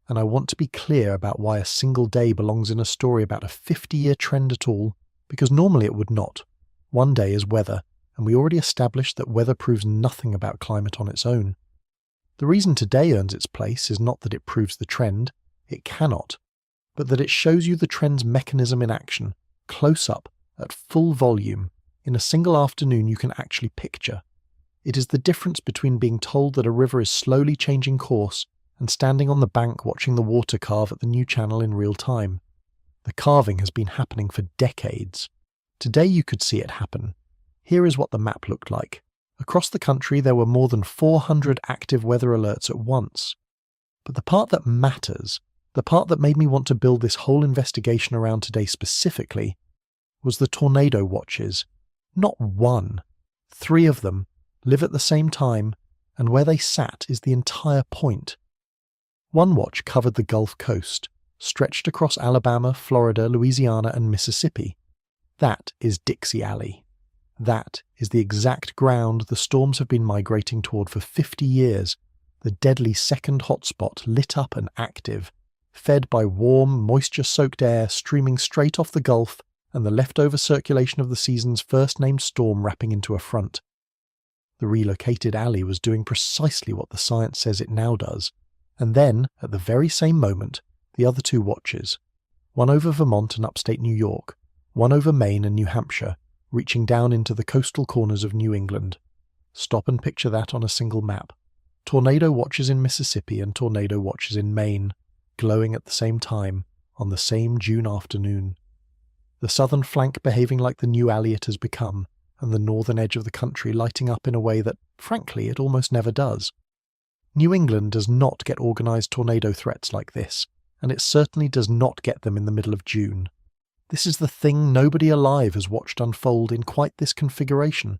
And I want to be clear about why a single day belongs in a story about a 50-year trend at all, because normally it would not. One day is weather, and we already established that weather proves nothing about climate on its own. The reason today earns its place is not that it proves the trend, it cannot, but that it shows you the trend's mechanism in action, close up, at full volume, in a single afternoon you can actually picture. It is the difference between being told that a river is slowly changing course and standing on the bank watching the water carve at the new channel in real time. The carving has been happening for decades. Today you could see it happen. Here is what the map looked like. Across the country there were more than 400 active weather alerts at once. But the part that matters, the part that made me want to build this whole investigation around today specifically, was the tornado watches. Not one. 3 of them, live at the same time, and where they sat is the entire point. One watch covered the Gulf Coast, stretched across Alabama, Florida, Louisiana, and Mississippi. That is Dixie Alley. That is the exact ground the storms have been migrating toward for 50 years, the deadly second hotspot lit up and active, fed by warm, moisture-soaked air streaming straight off the Gulf and the leftover circulation of the season's first-named storm wrapping into a front. The relocated alley was doing precisely what the science says it now does, and then, at the very same moment, the other 2 watches, one over Vermont and upstate New York, one over Maine and New Hampshire, reaching down into the coastal corners of New England. Stop and picture that on a single map. Tornado watches in Mississippi and tornado watches in Maine, glowing at the same time, on the same June afternoon. The southern flank behaving like the new alley it has become, and the northern edge of the country lighting up in a way that, frankly, it almost never does. New England does not get organised tornado threats like this, and it certainly does not get them in the middle of June. This is the thing nobody alive has watched unfold in quite this configuration.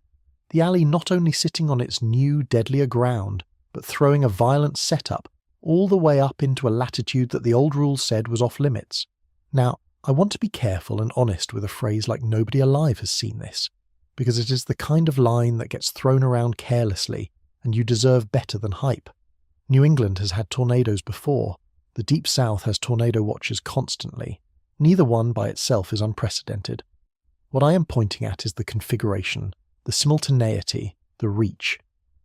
The alley not only sitting on its new, deadlier ground, but throwing a violent setup all the way up into a latitude that the old rules said was off limits. Now, I want to be careful and honest with a phrase like "nobody alive has seen this," because it is the kind of line that gets thrown around carelessly, and you deserve better than hype. New England has had tornadoes before. The Deep South has tornado watches constantly. Neither one by itself is unprecedented. What I am pointing at is the configuration, the simultaneity, the reach.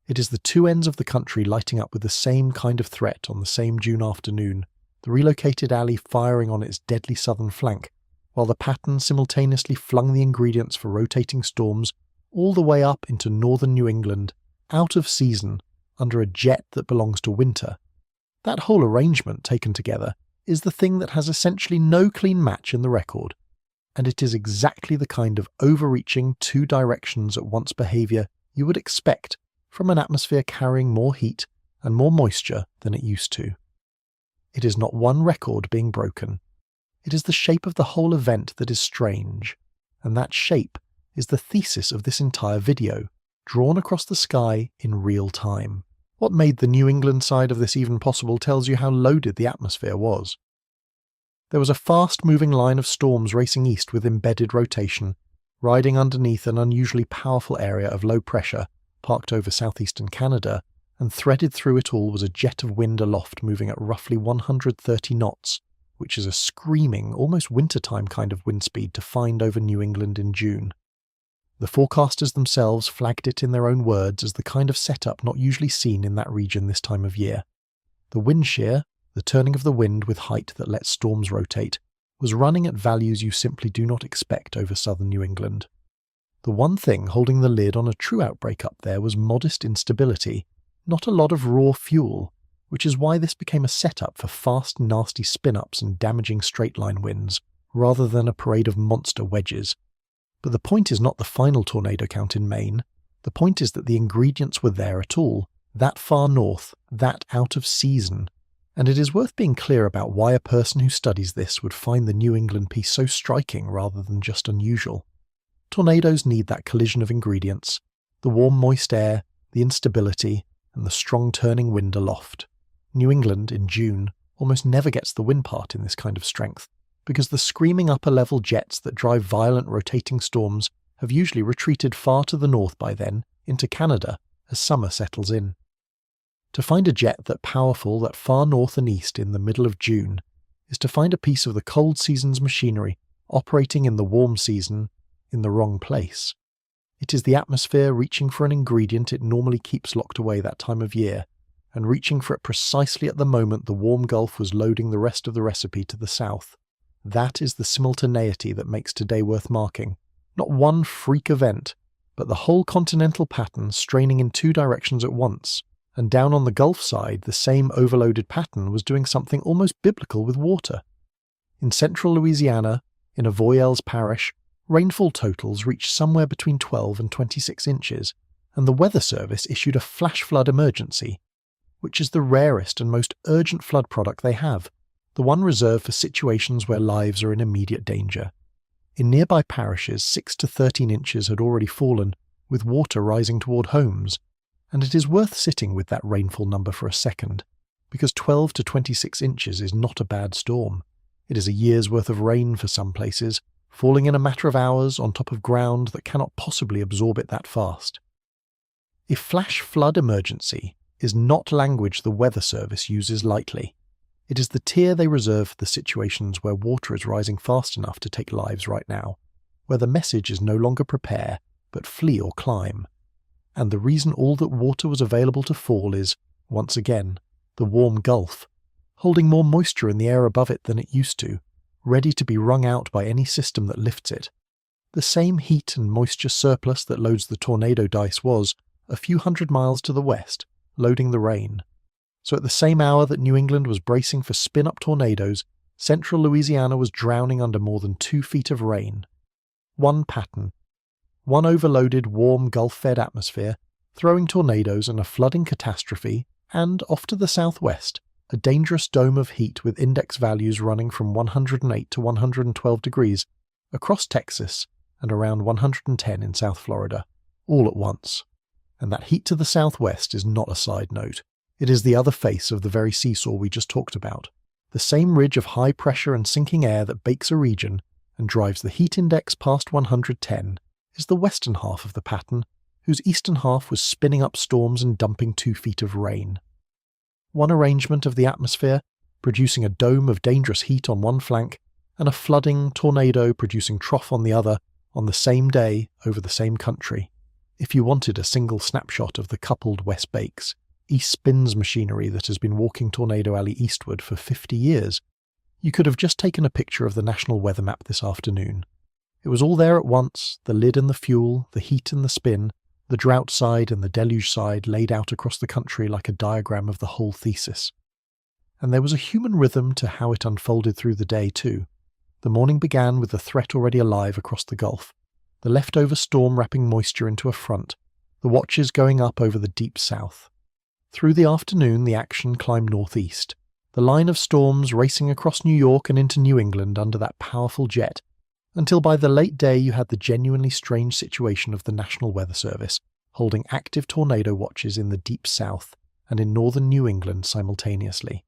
It is the two ends of the country lighting up with the same kind of threat on the same June afternoon, the relocated alley firing on its deadly southern flank, while the pattern simultaneously flung the ingredients for rotating storms all the way up into northern New England, out of season, under a jet that belongs to winter. That whole arrangement, taken together, is the thing that has essentially no clean match in the record, and it is exactly the kind of overreaching two directions at once behaviour you would expect from an atmosphere carrying more heat and more moisture than it used to. It is not one record being broken. It is the shape of the whole event that is strange, and that shape is the thesis of this entire video, drawn across the sky in real time. What made the New England side of this even possible tells you how loaded the atmosphere was. There was a fast-moving line of storms racing east with embedded rotation, riding underneath an unusually powerful area of low pressure parked over southeastern Canada, and threaded through it all was a jet of wind aloft moving at roughly 130 knots, which is a screaming, almost wintertime kind of wind speed to find over New England in June. The forecasters themselves flagged it in their own words as the kind of setup not usually seen in that region this time of year. The wind shear, the turning of the wind with height that lets storms rotate, was running at values you simply do not expect over southern New England. The one thing holding the lid on a true outbreak up there was modest instability, not a lot of raw fuel, which is why this became a setup for fast, nasty spin-ups and damaging straight-line winds, rather than a parade of monster wedges. But the point is not the final tornado count in Maine. The point is that the ingredients were there at all, that far north, that out of season. And it is worth being clear about why a person who studies this would find the New England piece so striking rather than just unusual. Tornadoes need that collision of ingredients, the warm moist air, the instability, and the strong turning wind aloft. New England, in June, almost never gets the wind part in this kind of strength, because the screaming upper-level jets that drive violent rotating storms have usually retreated far to the north by then, into Canada, as summer settles in. To find a jet that powerful that far north and east in the middle of June is to find a piece of the cold season's machinery operating in the warm season in the wrong place. It is the atmosphere reaching for an ingredient it normally keeps locked away that time of year, and reaching for it precisely at the moment the warm Gulf was loading the rest of the recipe to the south. That is the simultaneity that makes today worth marking. Not one freak event, but the whole continental pattern straining in two directions at once, and down on the Gulf side the same overloaded pattern was doing something almost biblical with water. In central Louisiana, in Avoyelles Parish, rainfall totals reached somewhere between 12 and 26 inches, and the Weather Service issued a flash flood emergency, which is the rarest and most urgent flood product they have, the one reserved for situations where lives are in immediate danger. In nearby parishes, 6 to 13 inches had already fallen, with water rising toward homes, and it is worth sitting with that rainfall number for a second, because 12 to 26 inches is not a bad storm. It is a year's worth of rain for some places, falling in a matter of hours on top of ground that cannot possibly absorb it that fast. A flash flood emergency is not language the Weather Service uses lightly. It is the tier they reserve for the situations where water is rising fast enough to take lives right now, where the message is no longer prepare, but flee or climb. And the reason all that water was available to fall is, once again, the warm Gulf, holding more moisture in the air above it than it used to, ready to be wrung out by any system that lifts it. The same heat and moisture surplus that loads the tornado dice was, a few hundred miles to the west, loading the rain. So at the same hour that New England was bracing for spin-up tornadoes, central Louisiana was drowning under more than 2 feet of rain. One pattern. One overloaded, warm, Gulf-fed atmosphere, throwing tornadoes and a flooding catastrophe, and, off to the southwest, a dangerous dome of heat with index values running from 108 to 112 degrees, across Texas and around 110 in South Florida, all at once. And that heat to the southwest is not a side note. It is the other face of the very seesaw we just talked about. The same ridge of high pressure and sinking air that bakes a region and drives the heat index past 110 is the western half of the pattern, whose eastern half was spinning up storms and dumping 2 feet of rain. One arrangement of the atmosphere, producing a dome of dangerous heat on one flank, and a flooding tornado producing trough on the other, on the same day over the same country. If you wanted a single snapshot of the coupled West Bakes, East Spins machinery that has been walking Tornado Alley eastward for 50 years, you could have just taken a picture of the national weather map this afternoon. It was all there at once, the lid and the fuel, the heat and the spin, the drought side and the deluge side laid out across the country like a diagram of the whole thesis. And there was a human rhythm to how it unfolded through the day too. The morning began with the threat already alive across the Gulf, the leftover storm wrapping moisture into a front, the watches going up over the deep south. Through the afternoon the action climbed northeast, the line of storms racing across New York and into New England under that powerful jet, until by the late day you had the genuinely strange situation of the National Weather Service holding active tornado watches in the deep south and in northern New England simultaneously.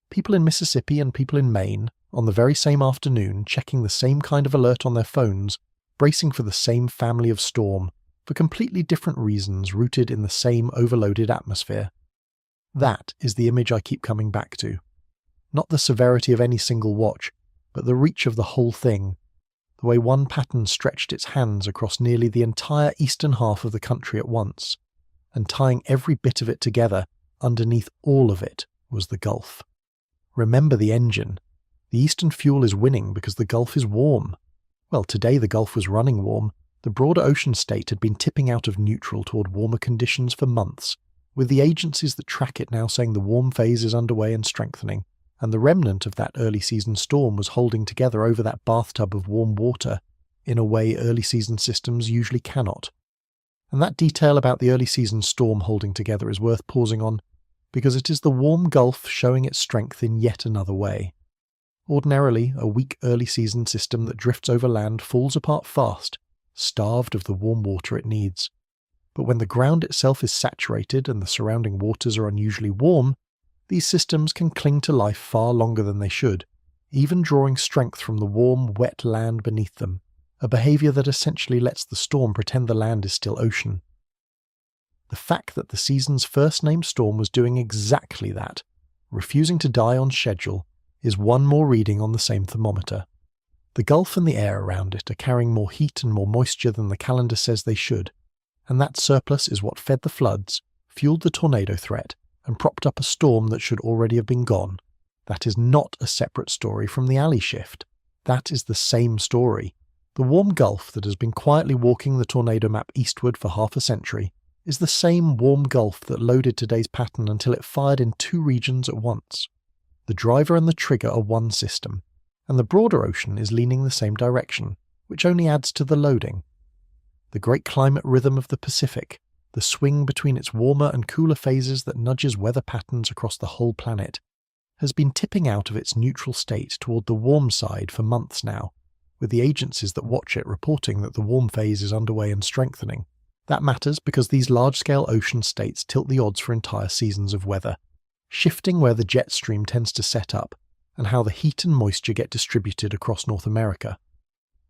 People in Mississippi and people in Maine, on the very same afternoon, checking the same kind of alert on their phones, bracing for the same family of storm, for completely different reasons rooted in the same overloaded atmosphere. That is the image I keep coming back to. Not the severity of any single watch, but the reach of the whole thing, the way one pattern stretched its hands across nearly the entire eastern half of the country at once, and tying every bit of it together, underneath all of it was the Gulf. Remember the engine. The eastern fuel is winning because the Gulf is warm. Well, today the Gulf was running warm. The broader ocean state had been tipping out of neutral toward warmer conditions for months, with the agencies that track it now saying the warm phase is underway and strengthening, and the remnant of that early season storm was holding together over that bathtub of warm water in a way early season systems usually cannot. And that detail about the early season storm holding together is worth pausing on, because it is the warm Gulf showing its strength in yet another way. Ordinarily, a weak early season system that drifts over land falls apart fast, starved of the warm water it needs. But when the ground itself is saturated and the surrounding waters are unusually warm, these systems can cling to life far longer than they should, even drawing strength from the warm, wet land beneath them, a behaviour that essentially lets the storm pretend the land is still ocean. The fact that the season's first named storm was doing exactly that, refusing to die on schedule, is one more reading on the same thermometer. The Gulf and the air around it are carrying more heat and more moisture than the calendar says they should, and that surplus is what fed the floods, fueled the tornado threat, and propped up a storm that should already have been gone. That is not a separate story from the alley shift. That is the same story. The warm Gulf that has been quietly walking the tornado map eastward for half a century is the same warm Gulf that loaded today's pattern until it fired in 2 regions at once. The driver and the trigger are one system, and the broader ocean is leaning the same direction, which only adds to the loading. The great climate rhythm of the Pacific, the swing between its warmer and cooler phases that nudges weather patterns across the whole planet, has been tipping out of its neutral state toward the warm side for months now, with the agencies that watch it reporting that the warm phase is underway and strengthening. That matters because these large-scale ocean states tilt the odds for entire seasons of weather, shifting where the jet stream tends to set up and how the heat and moisture get distributed across North America.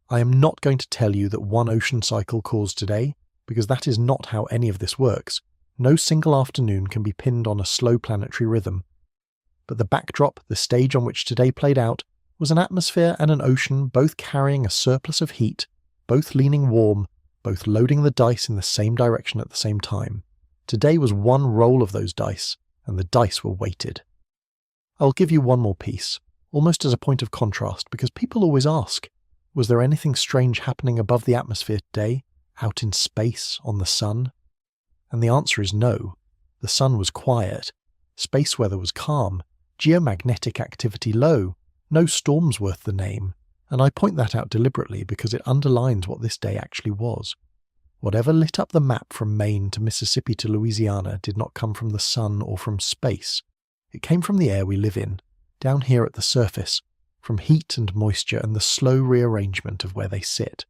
I am not going to tell you that one ocean cycle caused today, because that is not how any of this works. No single afternoon can be pinned on a slow planetary rhythm. But the backdrop, the stage on which today played out, was an atmosphere and an ocean both carrying a surplus of heat, both leaning warm, both loading the dice in the same direction at the same time. Today was one roll of those dice, and the dice were weighted. I'll give you one more piece, almost as a point of contrast, because people always ask, was there anything strange happening above the atmosphere today, out in space, on the sun? And the answer is no. The sun was quiet, space weather was calm, geomagnetic activity low, no storms worth the name, and I point that out deliberately because it underlines what this day actually was. Whatever lit up the map from Maine to Mississippi to Louisiana did not come from the sun or from space. It came from the air we live in, down here at the surface, from heat and moisture and the slow rearrangement of where they sit.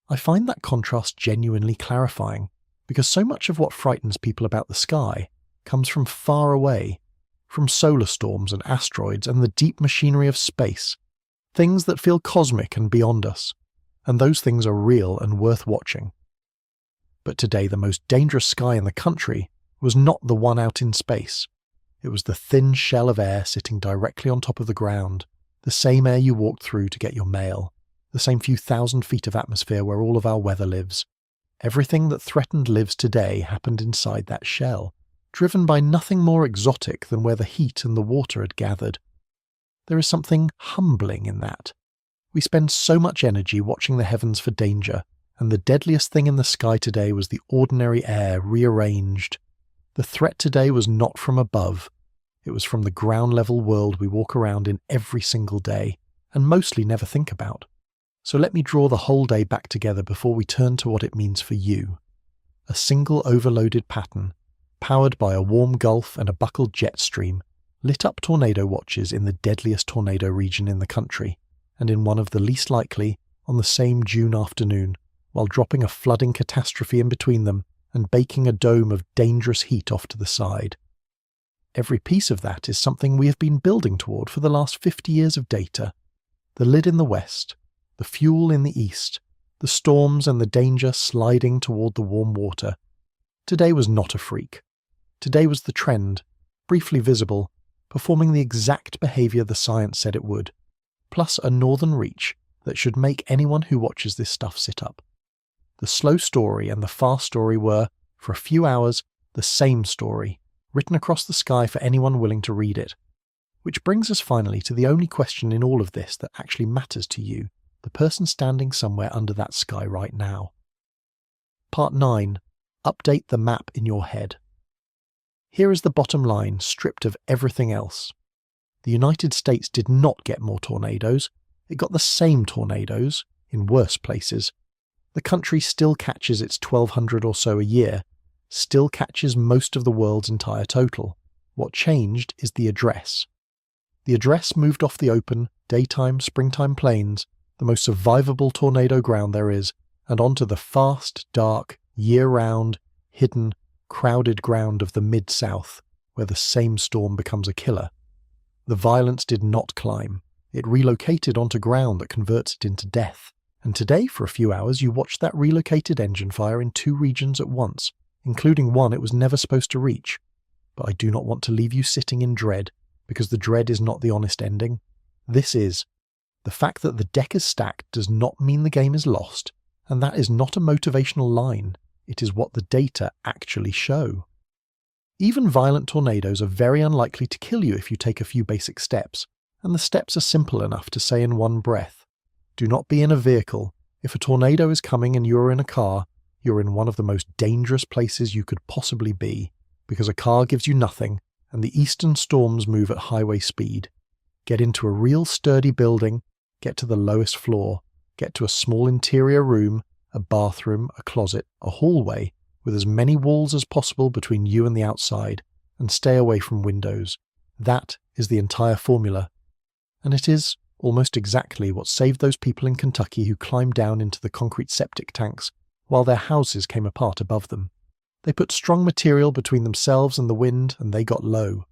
I find that contrast genuinely clarifying, because so much of what frightens people about the sky comes from far away, from solar storms and asteroids and the deep machinery of space, things that feel cosmic and beyond us, and those things are real and worth watching. But today the most dangerous sky in the country was not the one out in space. It was the thin shell of air sitting directly on top of the ground, the same air you walked through to get your mail, the same few thousand feet of atmosphere where all of our weather lives. Everything that threatened lives today happened inside that shell, driven by nothing more exotic than where the heat and the water had gathered. There is something humbling in that. We spend so much energy watching the heavens for danger, and the deadliest thing in the sky today was the ordinary air rearranged. The threat today was not from above. It was from the ground-level world we walk around in every single day, and mostly never think about. So let me draw the whole day back together before we turn to what it means for you. A single overloaded pattern, powered by a warm Gulf and a buckled jet stream, lit up tornado watches in the deadliest tornado region in the country, and in one of the least likely, on the same June afternoon, while dropping a flooding catastrophe in between them and baking a dome of dangerous heat off to the side. Every piece of that is something we have been building toward for the last 50 years of data. The lid in the west, the fuel in the east, the storms and the danger sliding toward the warm water. Today was not a freak. Today was the trend, briefly visible, performing the exact behavior the science said it would, plus a northern reach that should make anyone who watches this stuff sit up. The slow story and the fast story were, for a few hours, the same story, written across the sky for anyone willing to read it. Which brings us finally to the only question in all of this that actually matters to you, the person standing somewhere under that sky right now. Part 9. Update the map in your head. Here is the bottom line, stripped of everything else. The United States did not get more tornadoes. It got the same tornadoes, in worse places. The country still catches its 1,200 or so a year, still catches most of the world's entire total. What changed is the address. The address moved off the open, daytime, springtime plains, the most survivable tornado ground there is, and onto the fast, dark, year-round, hidden, crowded ground of the Mid-South, where the same storm becomes a killer. The violence did not climb. It relocated onto ground that converts it into death. And today, for a few hours, you watched that relocated engine fire in 2 regions at once, including one it was never supposed to reach. But I do not want to leave you sitting in dread, because the dread is not the honest ending. This is. The fact that the deck is stacked does not mean the game is lost, and that is not a motivational line. It is what the data actually show. Even violent tornadoes are very unlikely to kill you if you take a few basic steps, and the steps are simple enough to say in one breath. Do not be in a vehicle. If a tornado is coming and you're in a car, you're in one of the most dangerous places you could possibly be, because a car gives you nothing, and the eastern storms move at highway speed. Get into a real sturdy building, get to the lowest floor, get to a small interior room, a bathroom, a closet, a hallway, with as many walls as possible between you and the outside, and stay away from windows. That is the entire formula. And it is almost exactly what saved those people in Kentucky who climbed down into the concrete septic tanks while their houses came apart above them. They put strong material between themselves and the wind, and they got low.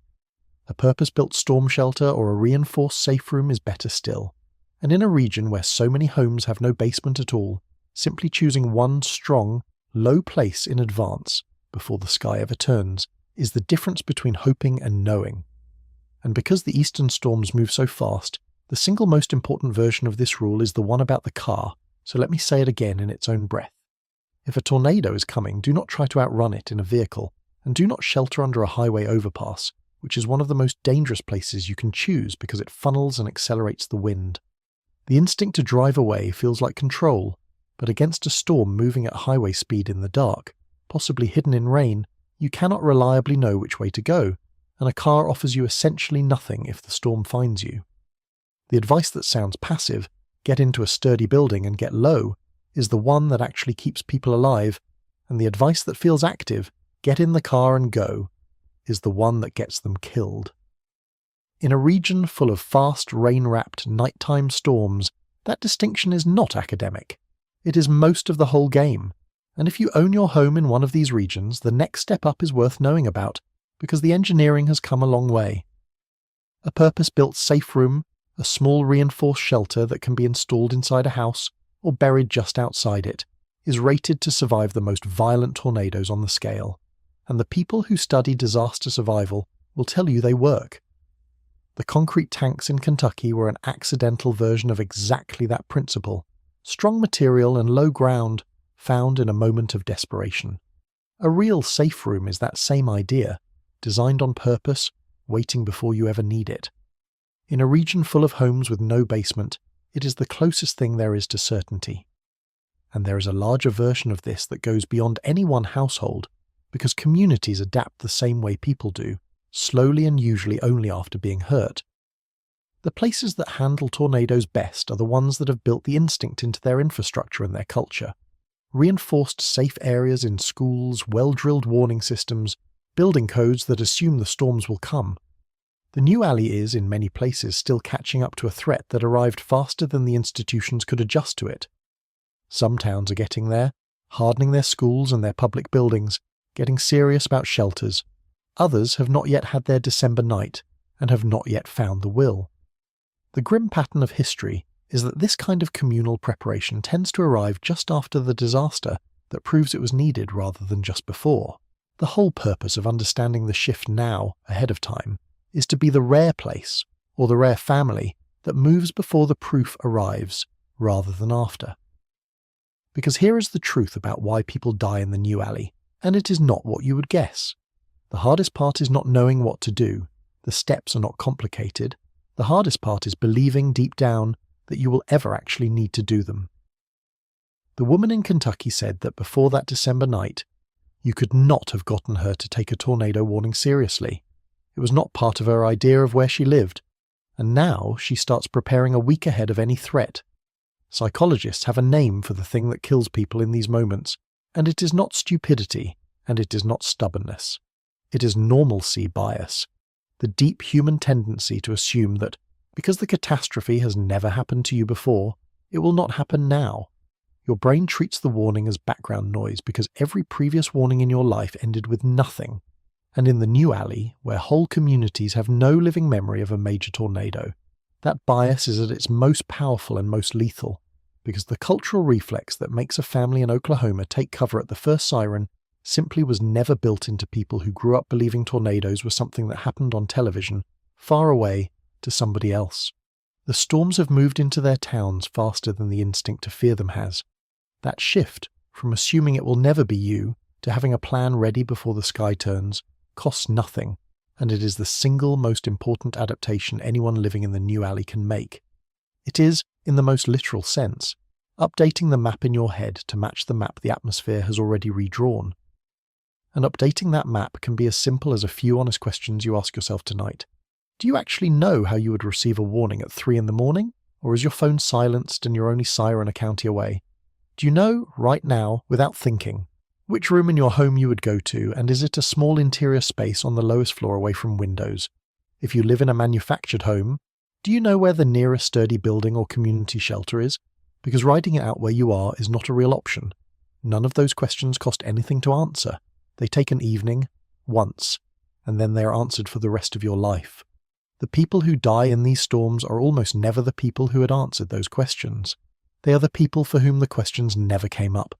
A purpose-built storm shelter or a reinforced safe room is better still. And in a region where so many homes have no basement at all, simply choosing one strong, low place in advance, before the sky ever turns, is the difference between hoping and knowing. And because the eastern storms move so fast, the single most important version of this rule is the one about the car, so let me say it again in its own breath. If a tornado is coming, do not try to outrun it in a vehicle, and do not shelter under a highway overpass, which is one of the most dangerous places you can choose because it funnels and accelerates the wind. The instinct to drive away feels like control, but against a storm moving at highway speed in the dark, possibly hidden in rain, you cannot reliably know which way to go, and a car offers you essentially nothing if the storm finds you. The advice that sounds passive, get into a sturdy building and get low, is the one that actually keeps people alive, and the advice that feels active, get in the car and go, is the one that gets them killed. In a region full of fast, rain-wrapped, nighttime storms, that distinction is not academic. It is most of the whole game, and if you own your home in one of these regions, the next step up is worth knowing about, because the engineering has come a long way, A purpose-built safe room, a small reinforced shelter that can be installed inside a house or buried just outside it, is rated to survive the most violent tornadoes on the scale, and the people who study disaster survival will tell you they work. The concrete tanks in Kentucky were an accidental version of exactly that principle: strong material and low ground found in a moment of desperation. A real safe room is that same idea, designed on purpose, waiting before you ever need it. In a region full of homes with no basement, it is the closest thing there is to certainty. And there is a larger version of this that goes beyond any one household, because communities adapt the same way people do, slowly and usually only after being hurt. The places that handle tornadoes best are the ones that have built the instinct into their infrastructure and their culture. Reinforced safe areas in schools, well-drilled warning systems, building codes that assume the storms will come. The new alley is, in many places, still catching up to a threat that arrived faster than the institutions could adjust to it. Some towns are getting there, hardening their schools and their public buildings, getting serious about shelters. Others have not yet had their December night, and have not yet found the will. The grim pattern of history is that this kind of communal preparation tends to arrive just after the disaster that proves it was needed rather than just before. The whole purpose of understanding the shift now, ahead of time, is to be the rare place, or the rare family, that moves before the proof arrives, rather than after. Because here is the truth about why people die in the new alley, and it is not what you would guess. The hardest part is not knowing what to do. The steps are not complicated. The hardest part is believing deep down that you will ever actually need to do them. The woman in Kentucky said that before that December night, you could not have gotten her to take a tornado warning seriously. It was not part of her idea of where she lived, and now she starts preparing a week ahead of any threat. Psychologists have a name for the thing that kills people in these moments, and it is not stupidity, and it is not stubbornness. It is normalcy bias, the deep human tendency to assume that because the catastrophe has never happened to you before, it will not happen now. Your brain treats the warning as background noise because every previous warning in your life ended with nothing. And in the new alley, where whole communities have no living memory of a major tornado, that bias is at its most powerful and most lethal, because the cultural reflex that makes a family in Oklahoma take cover at the first siren simply was never built into people who grew up believing tornadoes were something that happened on television, far away, to somebody else. The storms have moved into their towns faster than the instinct to fear them has. That shift, from assuming it will never be you, to having a plan ready before the sky turns, costs nothing, and it is the single most important adaptation anyone living in the new alley can make. It is, in the most literal sense, updating the map in your head to match the map the atmosphere has already redrawn. And updating that map can be as simple as a few honest questions you ask yourself tonight. Do you actually know how you would receive a warning at 3 a.m, or is your phone silenced and you're only siren a county away? Do you know, right now, without thinking, which room in your home you would go to, and is it a small interior space on the lowest floor away from windows? If you live in a manufactured home, do you know where the nearest sturdy building or community shelter is? Because writing it out where you are is not a real option. None of those questions cost anything to answer. They take an evening, once, and then they are answered for the rest of your life. The people who die in these storms are almost never the people who had answered those questions. They are the people for whom the questions never came up,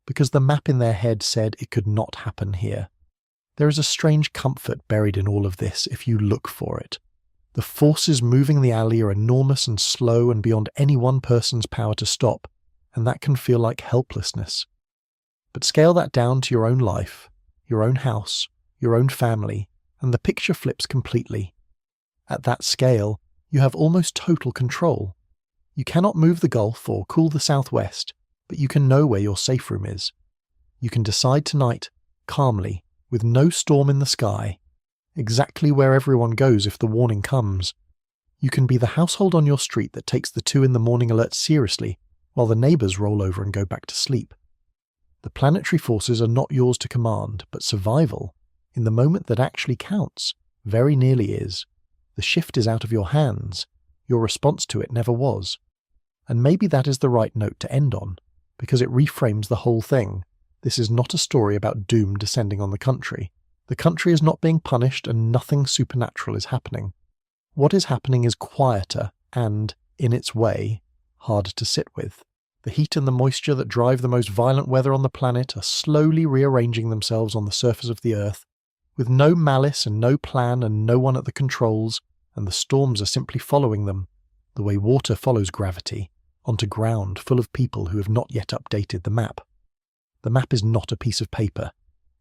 because the map in their head said it could not happen here. There is a strange comfort buried in all of this if you look for it. The forces moving the alley are enormous and slow and beyond any one person's power to stop, and that can feel like helplessness. But scale that down to your own life, your own house, your own family, and the picture flips completely. At that scale, you have almost total control. You cannot move the Gulf or cool the Southwest, but you can know where your safe room is. You can decide tonight, calmly, with no storm in the sky, exactly where everyone goes if the warning comes. You can be the household on your street that takes the 2 a.m. alert seriously, while the neighbours roll over and go back to sleep. The planetary forces are not yours to command, but survival, in the moment that actually counts, very nearly is. The shift is out of your hands. Your response to it never was. And maybe that is the right note to end on, because it reframes the whole thing. This is not a story about doom descending on the country. The country is not being punished and nothing supernatural is happening. What is happening is quieter and, in its way, harder to sit with. The heat and the moisture that drive the most violent weather on the planet are slowly rearranging themselves on the surface of the Earth, with no malice and no plan and no one at the controls, and the storms are simply following them, the way water follows gravity, onto ground full of people who have not yet updated the map. The map is not a piece of paper.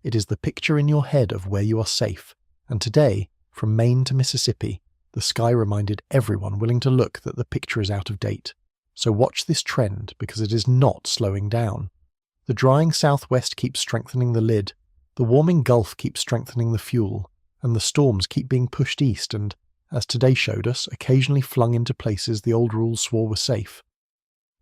It is the picture in your head of where you are safe, and today, from Maine to Mississippi, the Sky reminded everyone willing to look that the picture is out of date. So watch this trend, because it is not slowing down. The drying southwest keeps strengthening the lid, the warming Gulf keeps strengthening the fuel, and the storms keep being pushed east and, as today showed us, occasionally flung into places the old rules swore were safe.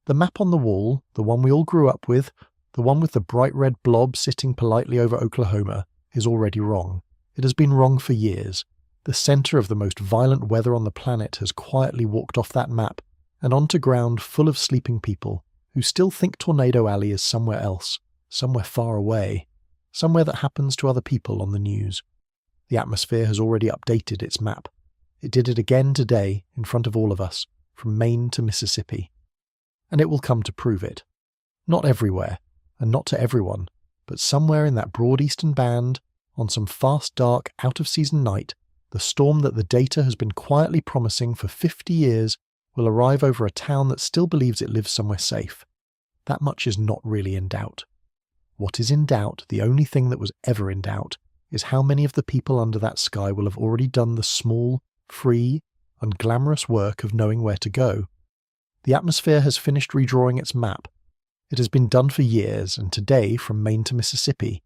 The map on the wall, the one we all grew up with, the one with the bright red blob sitting politely over Oklahoma, is already wrong. It has been wrong for years. The centre of the most violent weather on the planet has quietly walked off that map and onto ground full of sleeping people who still think Tornado Alley is somewhere else, somewhere far away, somewhere that happens to other people on the news. The atmosphere has already updated its map. It did it again today in front of all of us, from Maine to Mississippi. And it will come to prove it. Not everywhere, and not to everyone, but somewhere in that broad eastern band, on some fast, dark, out-of-season night, the storm that the data has been quietly promising for 50 years will arrive over a town that still believes it lives somewhere safe. That much is not really in doubt. What is in doubt, the only thing that was ever in doubt, is how many of the people under that sky will have already done the small, free, unglamorous work of knowing where to go. The atmosphere has finished redrawing its map. It has been done for years, and today, from Maine to Mississippi,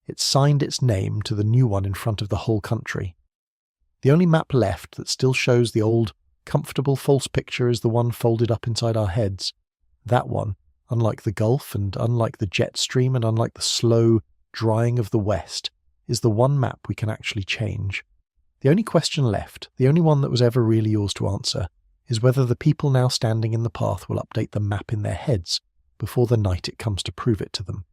it signed its name to the new one in front of the whole country. The only map left that still shows the old, comfortable false picture is the one folded up inside our heads. That one, unlike the Gulf and unlike the jet stream and unlike the slow drying of the West, is the one map we can actually change. The only question left, the only one that was ever really yours to answer, is whether the people now standing in the path will update the map in their heads before the night it comes to prove it to them.